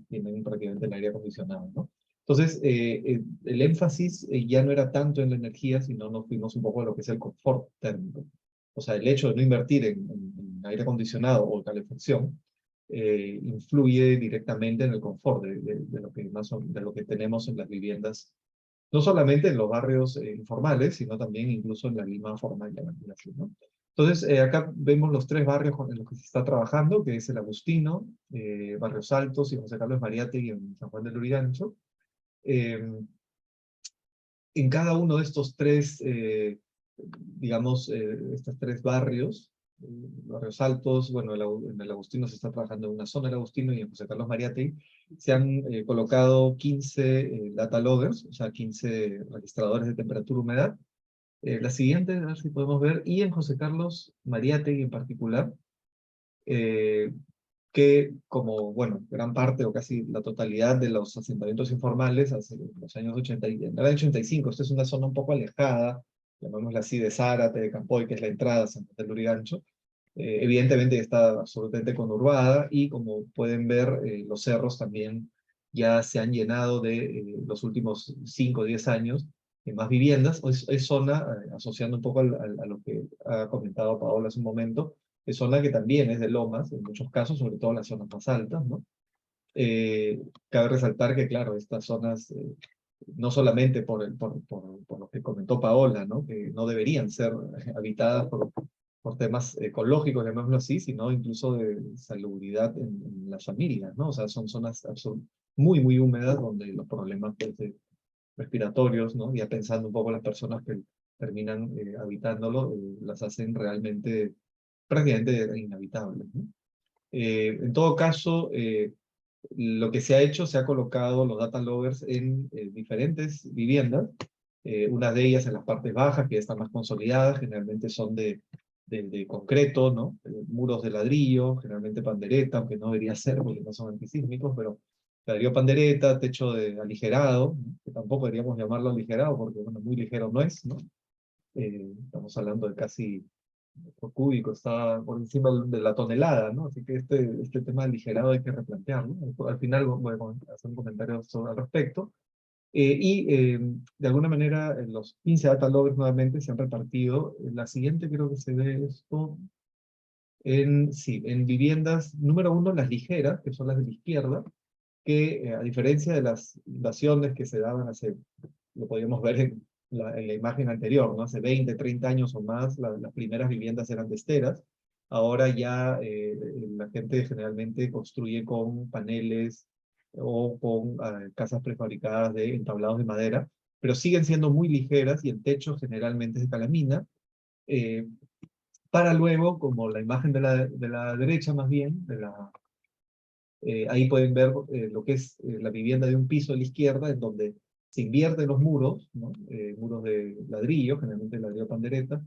tienen prácticamente el aire acondicionado, ¿no? Entonces, el énfasis ya no era tanto en la energía, sino nos fuimos un poco a lo que es el confort térmico. O sea, el hecho de no invertir en aire acondicionado o calefacción, influye directamente en el confort de lo que tenemos en las viviendas, no solamente en los barrios informales, sino también incluso en la Lima formal, ¿no? Entonces, acá vemos los 3 barrios en los que se está trabajando, que es el Agustino, Barrios Altos y José Carlos Mariátegui en San Juan del Lurigancho. En cada uno de estos 3, digamos, estos 3 barrios, Barrios Altos, bueno, en el Agustino se está trabajando en una zona del Agustino y en José Carlos Mariátegui se han colocado 15 data loggers, o sea, 15 registradores de temperatura y humedad. La siguiente, a ver si podemos ver, y en José Carlos Mariátegui en particular, que como, bueno, gran parte o casi la totalidad de los asentamientos informales hace los años 80, en el 85, esta es una zona un poco alejada, llamémosla así, de Zárate, de Campoy, que es la entrada a San Juan del Lurigancho. Evidentemente está absolutamente conurbada y como pueden ver, los cerros también ya se han llenado de los últimos 5 o 10 años en más viviendas. Es zona, asociando un poco a lo que ha comentado Paola hace un momento, es zona que también es de lomas, en muchos casos, sobre todo en las zonas más altas, ¿no? Cabe resaltar que, claro, estas zonas, no solamente por lo que comentó Paola, ¿no? Que no deberían ser habitadas por temas ecológicos, llamémoslo así, sino incluso de salubridad en las familias, ¿no? O sea, son zonas muy, muy húmedas donde los problemas pues, respiratorios, ¿no? Ya pensando un poco las personas que terminan habitándolo, las hacen realmente prácticamente inhabitables, ¿no? En todo caso, lo que se ha hecho, se ha colocado los data loggers en diferentes viviendas, unas de ellas en las partes bajas, que ya están más consolidadas, generalmente son de concreto, ¿no? Muros de ladrillo, generalmente pandereta, aunque no debería ser porque no son antisísmicos, pero ladrillo pandereta, techo de aligerado, ¿no? Que tampoco deberíamos llamarlo aligerado porque, bueno, muy ligero no es, ¿no? Estamos hablando de casi por cúbico, está por encima de la tonelada, ¿no? Así que este tema aligerado hay que replantearlo. Al final voy a hacer un comentario al respecto. De alguna manera, los 15 data loggers nuevamente se han repartido. La siguiente creo que se ve esto sí, en viviendas, número 1, las ligeras, que son las de la izquierda, que a diferencia de las invasiones que se daban hace, lo podíamos ver en la imagen anterior, ¿no? Hace 20, 30 años o más, las primeras viviendas eran de esteras. Ahora ya la gente generalmente construye con paneles o con casas prefabricadas de entablados de madera, pero siguen siendo muy ligeras y el techo generalmente es de calamina. Para luego, como la imagen de la derecha más bien, ahí pueden ver lo que es la vivienda de un piso a la izquierda, en donde se invierten los muros, ¿no? Muros de ladrillo, generalmente ladrillo pandereta,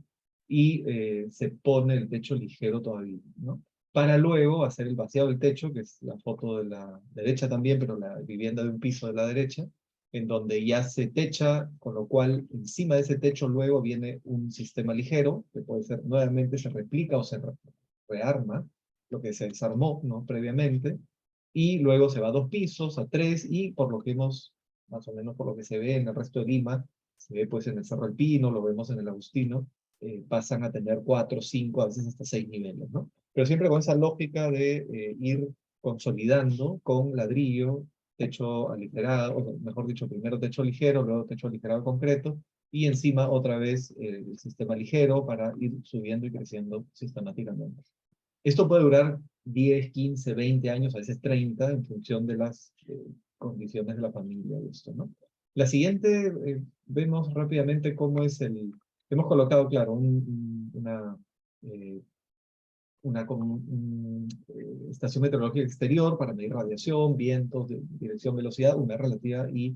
y se pone el techo ligero todavía, ¿no? Para luego hacer el vaciado del techo, que es la foto de la derecha también, pero la vivienda de un piso de la derecha, en donde ya se techa, con lo cual encima de ese techo luego viene un sistema ligero, que puede ser nuevamente se replica o se rearma, lo que se desarmó, ¿no? Previamente, y luego se va a 2 pisos, a 3, y por lo que hemos, más o menos por lo que se ve en el resto de Lima, se ve pues en el Cerro Alpino, lo vemos en el Agustino, pasan a tener 4, 5, a veces hasta 6 niveles, ¿no? Pero siempre con esa lógica de ir consolidando con ladrillo, techo aligerado, o mejor dicho, primero techo ligero, luego techo aligerado concreto, y encima otra vez el sistema ligero para ir subiendo y creciendo sistemáticamente. Esto puede durar 10, 15, 20 años, a veces 30, en función de las condiciones de la familia y esto, ¿no? La siguiente, vemos rápidamente cómo es hemos colocado, claro, una estación meteorológica exterior para medir radiación, vientos, dirección, velocidad, humedad relativa y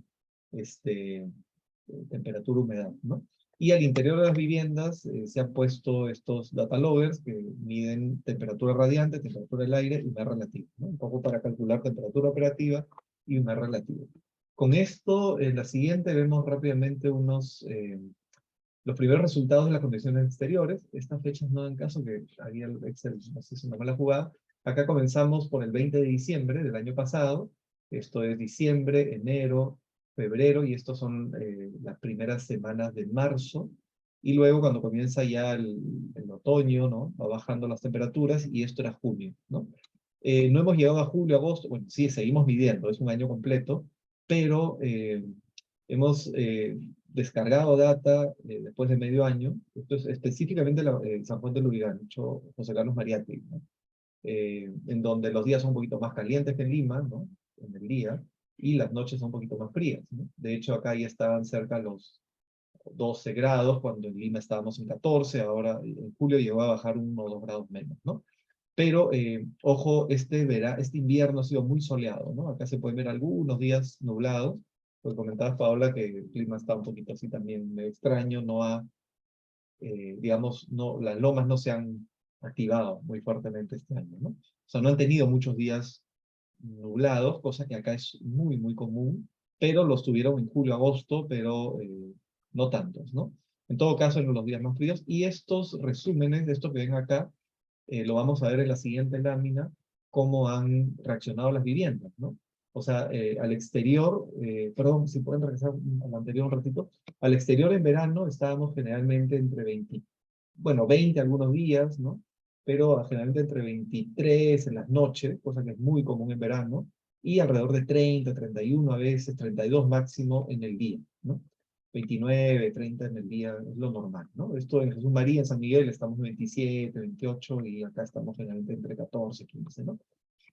temperatura, humedad, ¿no? Y al interior de las viviendas se han puesto estos data loggers que miden temperatura radiante, temperatura del aire y humedad relativa, ¿no? Un poco para calcular temperatura operativa y humedad relativa. Con esto, en la siguiente vemos rápidamente los primeros resultados de las condiciones exteriores. Estas fechas no dan caso, que había el Excel, no sé, es una mala jugada. Acá comenzamos por el 20 de diciembre del año pasado. Esto es diciembre, enero, febrero, y estos son las primeras semanas de marzo. Y luego cuando comienza ya el otoño, ¿no? Va bajando las temperaturas, y esto era junio, ¿no? No hemos llegado a julio, agosto, bueno, sí, seguimos midiendo, es un año completo, pero hemos descargado data después de medio año. Esto es específicamente San Juan de Lurigancho, hecho José Carlos Mariátegui, ¿no? En donde los días son un poquito más calientes que en Lima, ¿no? En el día, y las noches son un poquito más frías, ¿no? De hecho, acá ya estaban cerca los 12 grados, cuando en Lima estábamos en 14, ahora en julio llegó a bajar 1 o 2 grados menos, ¿no? Pero, ojo, este invierno ha sido muy soleado, ¿no? Acá se pueden ver algunos días nublados, pues comentabas, Paola, que el clima está un poquito así también medio extraño, digamos, las lomas no se han activado muy fuertemente este año, ¿no? O sea, no han tenido muchos días nublados, cosa que acá es muy, muy común, pero los tuvieron en julio, agosto, pero no tantos, ¿no? En todo caso, en los días más fríos, y estos resúmenes de esto que ven acá, lo vamos a ver en la siguiente lámina, cómo han reaccionado las viviendas, ¿no? O sea, al exterior, perdón, si pueden regresar al anterior un ratito, al exterior en verano estábamos generalmente entre 20 algunos días, ¿no? Pero generalmente entre 23 en las noches, cosa que es muy común en verano, y alrededor de 30, 31 a veces, 32 máximo en el día, ¿no? 29, 30 en el día es lo normal, ¿no? Esto en Jesús María, en San Miguel, estamos en 27, 28, y acá estamos generalmente entre 14, 15, ¿no?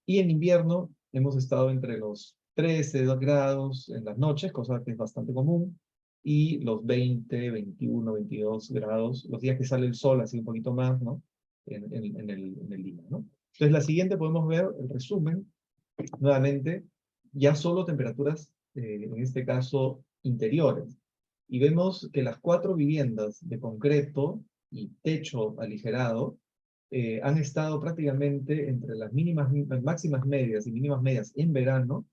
Y en invierno hemos estado entre los 13 grados en las noches, cosa que es bastante común, y los 20, 21, 22 grados, los días que sale el sol, así un poquito más, ¿no? En el día, ¿no? Entonces, la siguiente podemos ver el resumen, nuevamente, ya solo temperaturas, en este caso, interiores. Y vemos que las 4 viviendas de concreto y techo aligerado han estado prácticamente entre las máximas medias y mínimas medias en verano,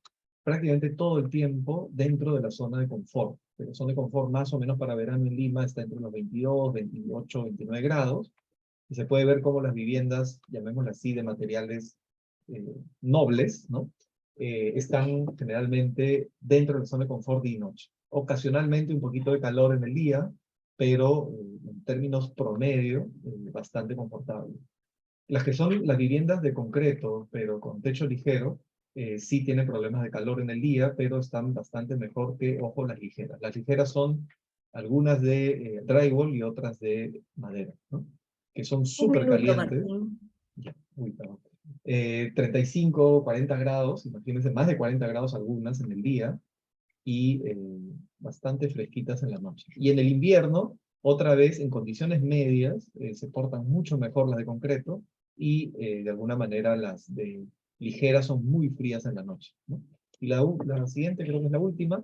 prácticamente todo el tiempo dentro de la zona de confort. La zona de confort más o menos para verano en Lima está entre los 22, 28, 29 grados, y se puede ver cómo las viviendas, llamémoslas así, de materiales nobles, ¿no? Están generalmente dentro de la zona de confort día y noche. Ocasionalmente un poquito de calor en el día, pero en términos promedio, bastante confortable. Las que son las viviendas de concreto, pero con techo ligero, sí tienen problemas de calor en el día, pero están bastante mejor que, ojo, las ligeras. Las ligeras son algunas de drywall y otras de madera, ¿no? Que son Un súper minuto, calientes. Martín. Ya, uy, perdón. 35, 40 grados, imagínense, más de 40 grados algunas en el día, y bastante fresquitas en la noche. Y en el invierno, otra vez, en condiciones medias, se portan mucho mejor las de concreto, y de alguna manera las de ligeras son muy frías en la noche, ¿no? Y la siguiente, creo que es la última,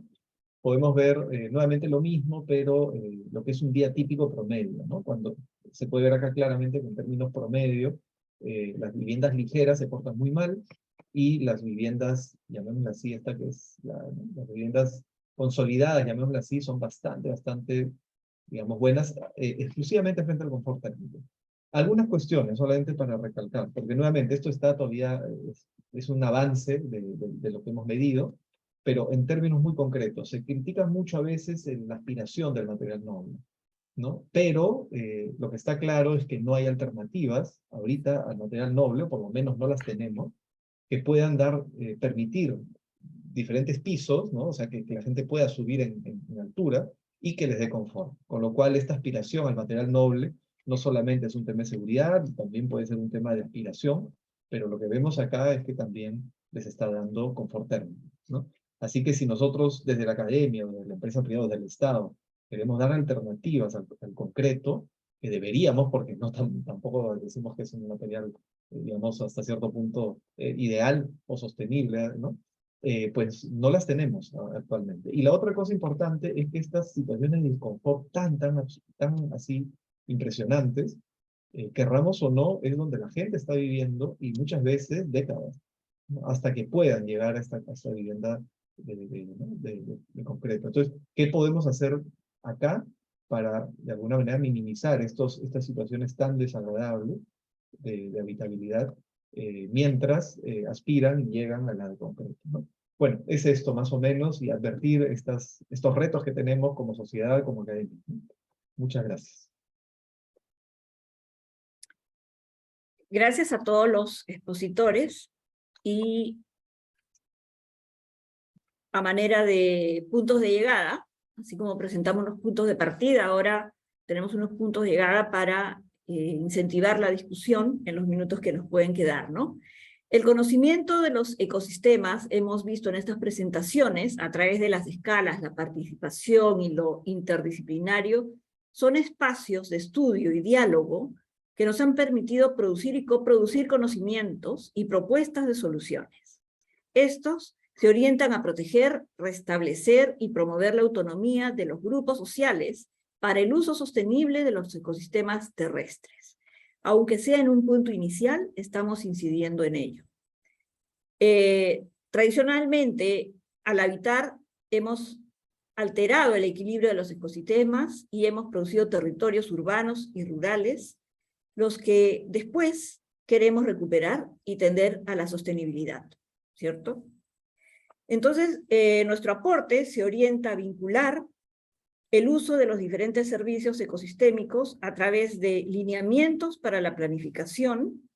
podemos ver nuevamente lo mismo, pero lo que es un día típico promedio, ¿no? Cuando se puede ver acá claramente que en términos promedio, las viviendas ligeras se portan muy mal, y las viviendas, llamémoslas así, esta que es las viviendas consolidadas, llamémoslas así, son bastante, digamos, buenas, exclusivamente frente al confort térmico. Algunas cuestiones, solamente para recalcar, porque nuevamente esto está todavía, es un avance de lo que hemos medido, pero en términos muy concretos, se critica mucho a veces la aspiración del material noble, ¿no? Pero lo que está claro es que no hay alternativas ahorita al material noble, o por lo menos no las tenemos, que puedan permitir diferentes pisos, ¿no? O sea, que la gente pueda subir en altura y que les dé confort. Con lo cual, esta aspiración al material noble no solamente es un tema de seguridad, también puede ser un tema de aspiración, pero lo que vemos acá es que también les está dando confort térmico, ¿no? Así que si nosotros desde la academia, o desde la empresa privada, o del Estado, queremos dar alternativas al concreto, que deberíamos, porque no tampoco decimos que es un material, digamos, hasta cierto punto ideal o sostenible, ¿no? Pues no las tenemos actualmente. Y la otra cosa importante es que estas situaciones de disconfort tan así impresionantes, querramos o no, es donde la gente está viviendo, y muchas veces décadas, ¿no? Hasta que puedan llegar a esta vivienda de concreto. Entonces, ¿qué podemos hacer acá para, de alguna manera, minimizar estas situaciones tan desagradables de habitabilidad, mientras aspiran y llegan a la de concreto, ¿no? Bueno, es esto más o menos, y advertir estos retos que tenemos como sociedad, como academia. Muchas gracias. Gracias a todos los expositores, y a manera de puntos de llegada, así como presentamos los puntos de partida, ahora tenemos unos puntos de llegada para incentivar la discusión en los minutos que nos pueden quedar, ¿no? El conocimiento de los ecosistemas, hemos visto en estas presentaciones, a través de las escalas, la participación y lo interdisciplinario, son espacios de estudio y diálogo que nos han permitido producir y coproducir conocimientos y propuestas de soluciones. Estos se orientan a proteger, restablecer y promover la autonomía de los grupos sociales para el uso sostenible de los ecosistemas terrestres. Aunque sea en un punto inicial, estamos incidiendo en ello. Tradicionalmente, al habitar, hemos alterado el equilibrio de los ecosistemas y hemos producido territorios urbanos y rurales, los que después queremos recuperar y tender a la sostenibilidad, ¿cierto? Entonces, nuestro aporte se orienta a vincular el uso de los diferentes servicios ecosistémicos a través de lineamientos para la planificación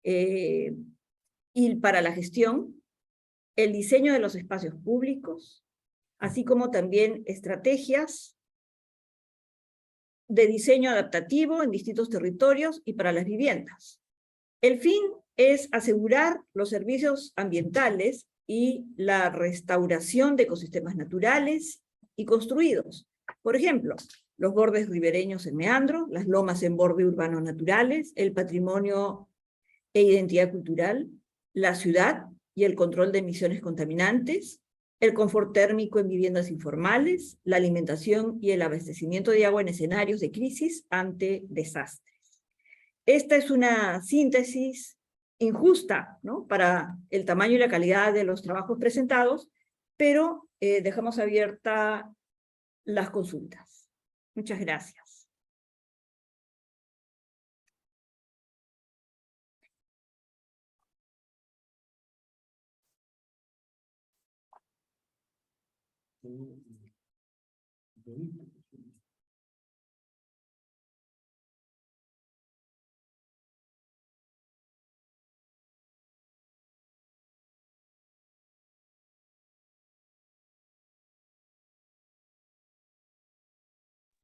y para la gestión, el diseño de los espacios públicos, así como también estrategias de diseño adaptativo en distintos territorios y para las viviendas. El fin es asegurar los servicios ambientales y la restauración de ecosistemas naturales y construidos. Por ejemplo, los bordes ribereños en meandro, las lomas en borde urbano naturales, el patrimonio e identidad cultural, la ciudad y el control de emisiones contaminantes, el confort térmico en viviendas informales, la alimentación y el abastecimiento de agua en escenarios de crisis ante desastres. Esta es una síntesis injusta, ¿no?, para el tamaño y la calidad de los trabajos presentados, pero dejamos abiertas las consultas. Muchas gracias.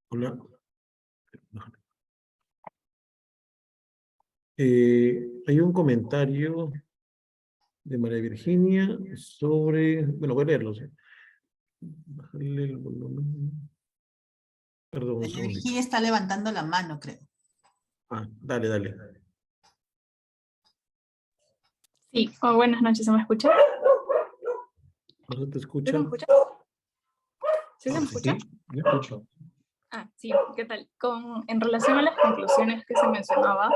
Hola. Hay un comentario de María Virginia sobre... Bueno, voy a leerlo. ¿Sí? Bajarle el volumen. Perdón, un María segundito. Virginia está levantando la mano, creo. Ah, dale, dale. Sí, buenas noches, ¿se me escucha? ¿No se te ¿Sí escucha? se me escucha? ¿Sí se me Ahora escucha? Sí, yo escucho. Ah, sí, ¿qué tal? En relación a las conclusiones que se mencionaba,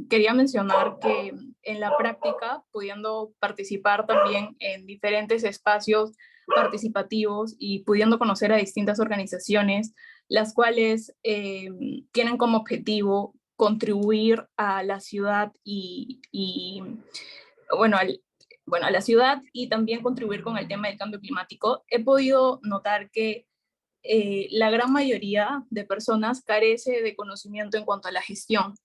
quería mencionar que en la práctica, pudiendo participar también en diferentes espacios participativos y pudiendo conocer a distintas organizaciones, las cuales tienen como objetivo contribuir a la ciudad bueno, a la ciudad y también contribuir con el tema del cambio climático, he podido notar que la gran mayoría de personas carece de conocimiento en cuanto a la gestión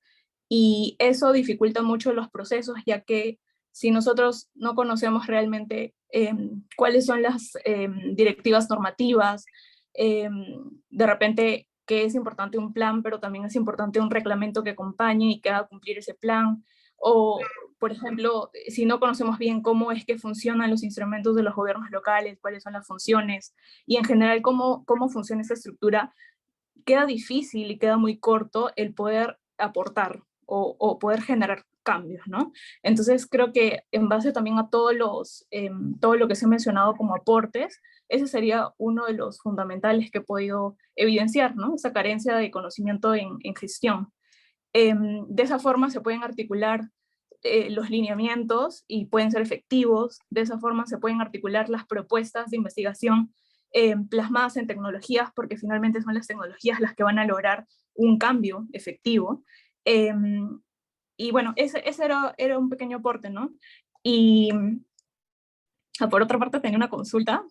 y eso dificulta mucho los procesos, ya que si nosotros no conocemos realmente cuáles son las directivas normativas, de repente que es importante un plan, pero también es importante un reglamento que acompañe y que haga cumplir ese plan, o por ejemplo, si no conocemos bien cómo es que funcionan los instrumentos de los gobiernos locales, cuáles son las funciones, y en general cómo funciona esa estructura, queda difícil y queda muy corto el poder aportar o poder generar cambios, ¿no? Entonces creo que en base también a todo lo que se ha mencionado como aportes, ese sería uno de los fundamentales que he podido evidenciar, ¿no? Esa carencia de conocimiento en gestión. De esa forma se pueden articular los lineamientos y pueden ser efectivos. De esa forma se pueden articular las propuestas de investigación plasmadas en tecnologías, porque finalmente son las tecnologías las que van a lograr un cambio efectivo. Y bueno, ese era un pequeño aporte, ¿no? Y por otra parte tenía una consulta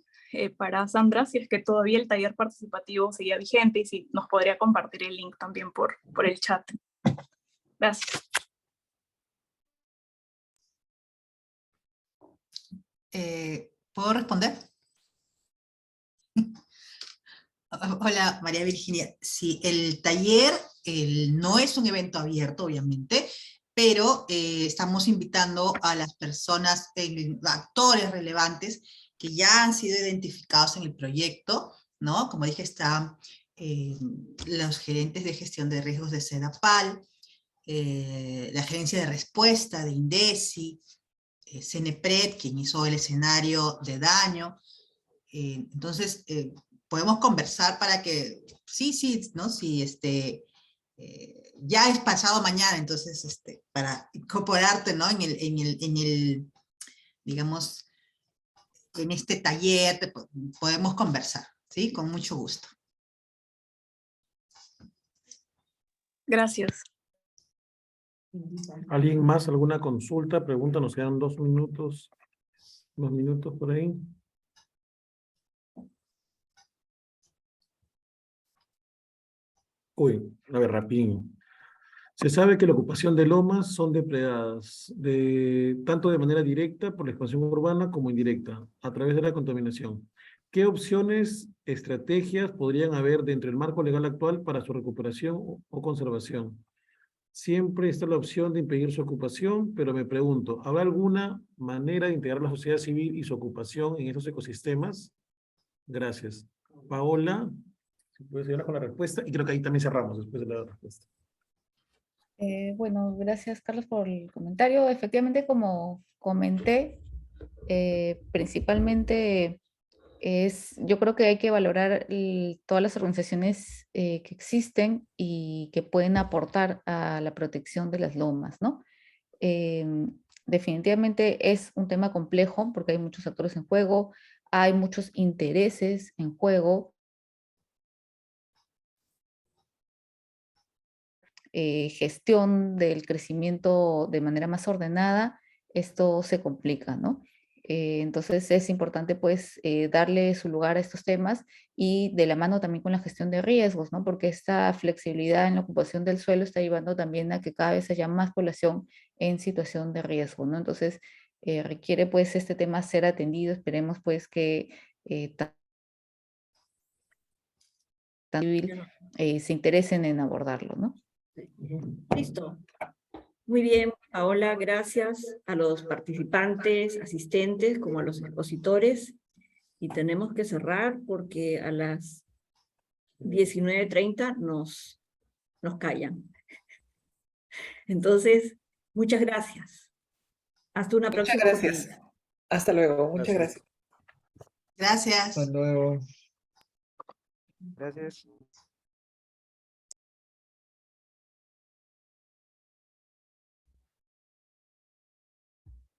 para Sandra, si es que todavía el taller participativo seguía vigente y si nos podría compartir el link también por el chat. Gracias. ¿Puedo responder? Hola, María Virginia. Sí, el taller no es un evento abierto, obviamente, pero estamos invitando a las personas, actores relevantes que ya han sido identificados en el proyecto, ¿no? Como dije, están los gerentes de gestión de riesgos de CEDAPAL, la gerencia de respuesta de INDECI, CENEPRED, quien hizo el escenario de daño. Entonces, podemos conversar para que, sí, ¿no? Si ya es pasado mañana, entonces, para incorporarte, ¿no? Digamos, en este taller, podemos conversar, ¿sí? Con mucho gusto. Gracias. ¿Alguien más? ¿Alguna consulta? Pregunta, nos quedan 2 minutos. 2 minutos por ahí. Uy, a ver, rapidín. Se sabe que la ocupación de lomas son depredadas, tanto de manera directa por la expansión urbana como indirecta, a través de la contaminación. ¿Qué opciones, estrategias podrían haber dentro del marco legal actual para su recuperación o conservación? siempre está la opción de impedir su ocupación, pero me pregunto, ¿habrá alguna manera de integrar la sociedad civil y su ocupación en esos ecosistemas? Gracias. Paola, si puedes ayudar con la respuesta, y creo que ahí también cerramos después de la respuesta. Bueno, gracias Carlos por el comentario. Efectivamente, como comenté, principalmente yo creo que hay que valorar todas las organizaciones que existen y que pueden aportar a la protección de las lomas, ¿no? Definitivamente es un tema complejo porque hay muchos actores en juego, hay muchos intereses en juego. Gestión del crecimiento de manera más ordenada, esto se complica, ¿no? Entonces es importante pues darle su lugar a estos temas y de la mano también con la gestión de riesgos, ¿no? Porque esta flexibilidad en la ocupación del suelo está llevando también a que cada vez haya más población en situación de riesgo, ¿no? Entonces requiere pues este tema ser atendido, esperemos pues que se interesen en abordarlo, ¿no? Listo. Muy bien, Paola, gracias a los participantes, asistentes, como a los expositores. Y tenemos que cerrar porque a las 19:30 nos callan. Entonces, muchas gracias. Hasta una Muchas próxima gracias. oportunidad. Hasta luego. Muchas Gracias. gracias. Gracias. Hasta luego. Gracias.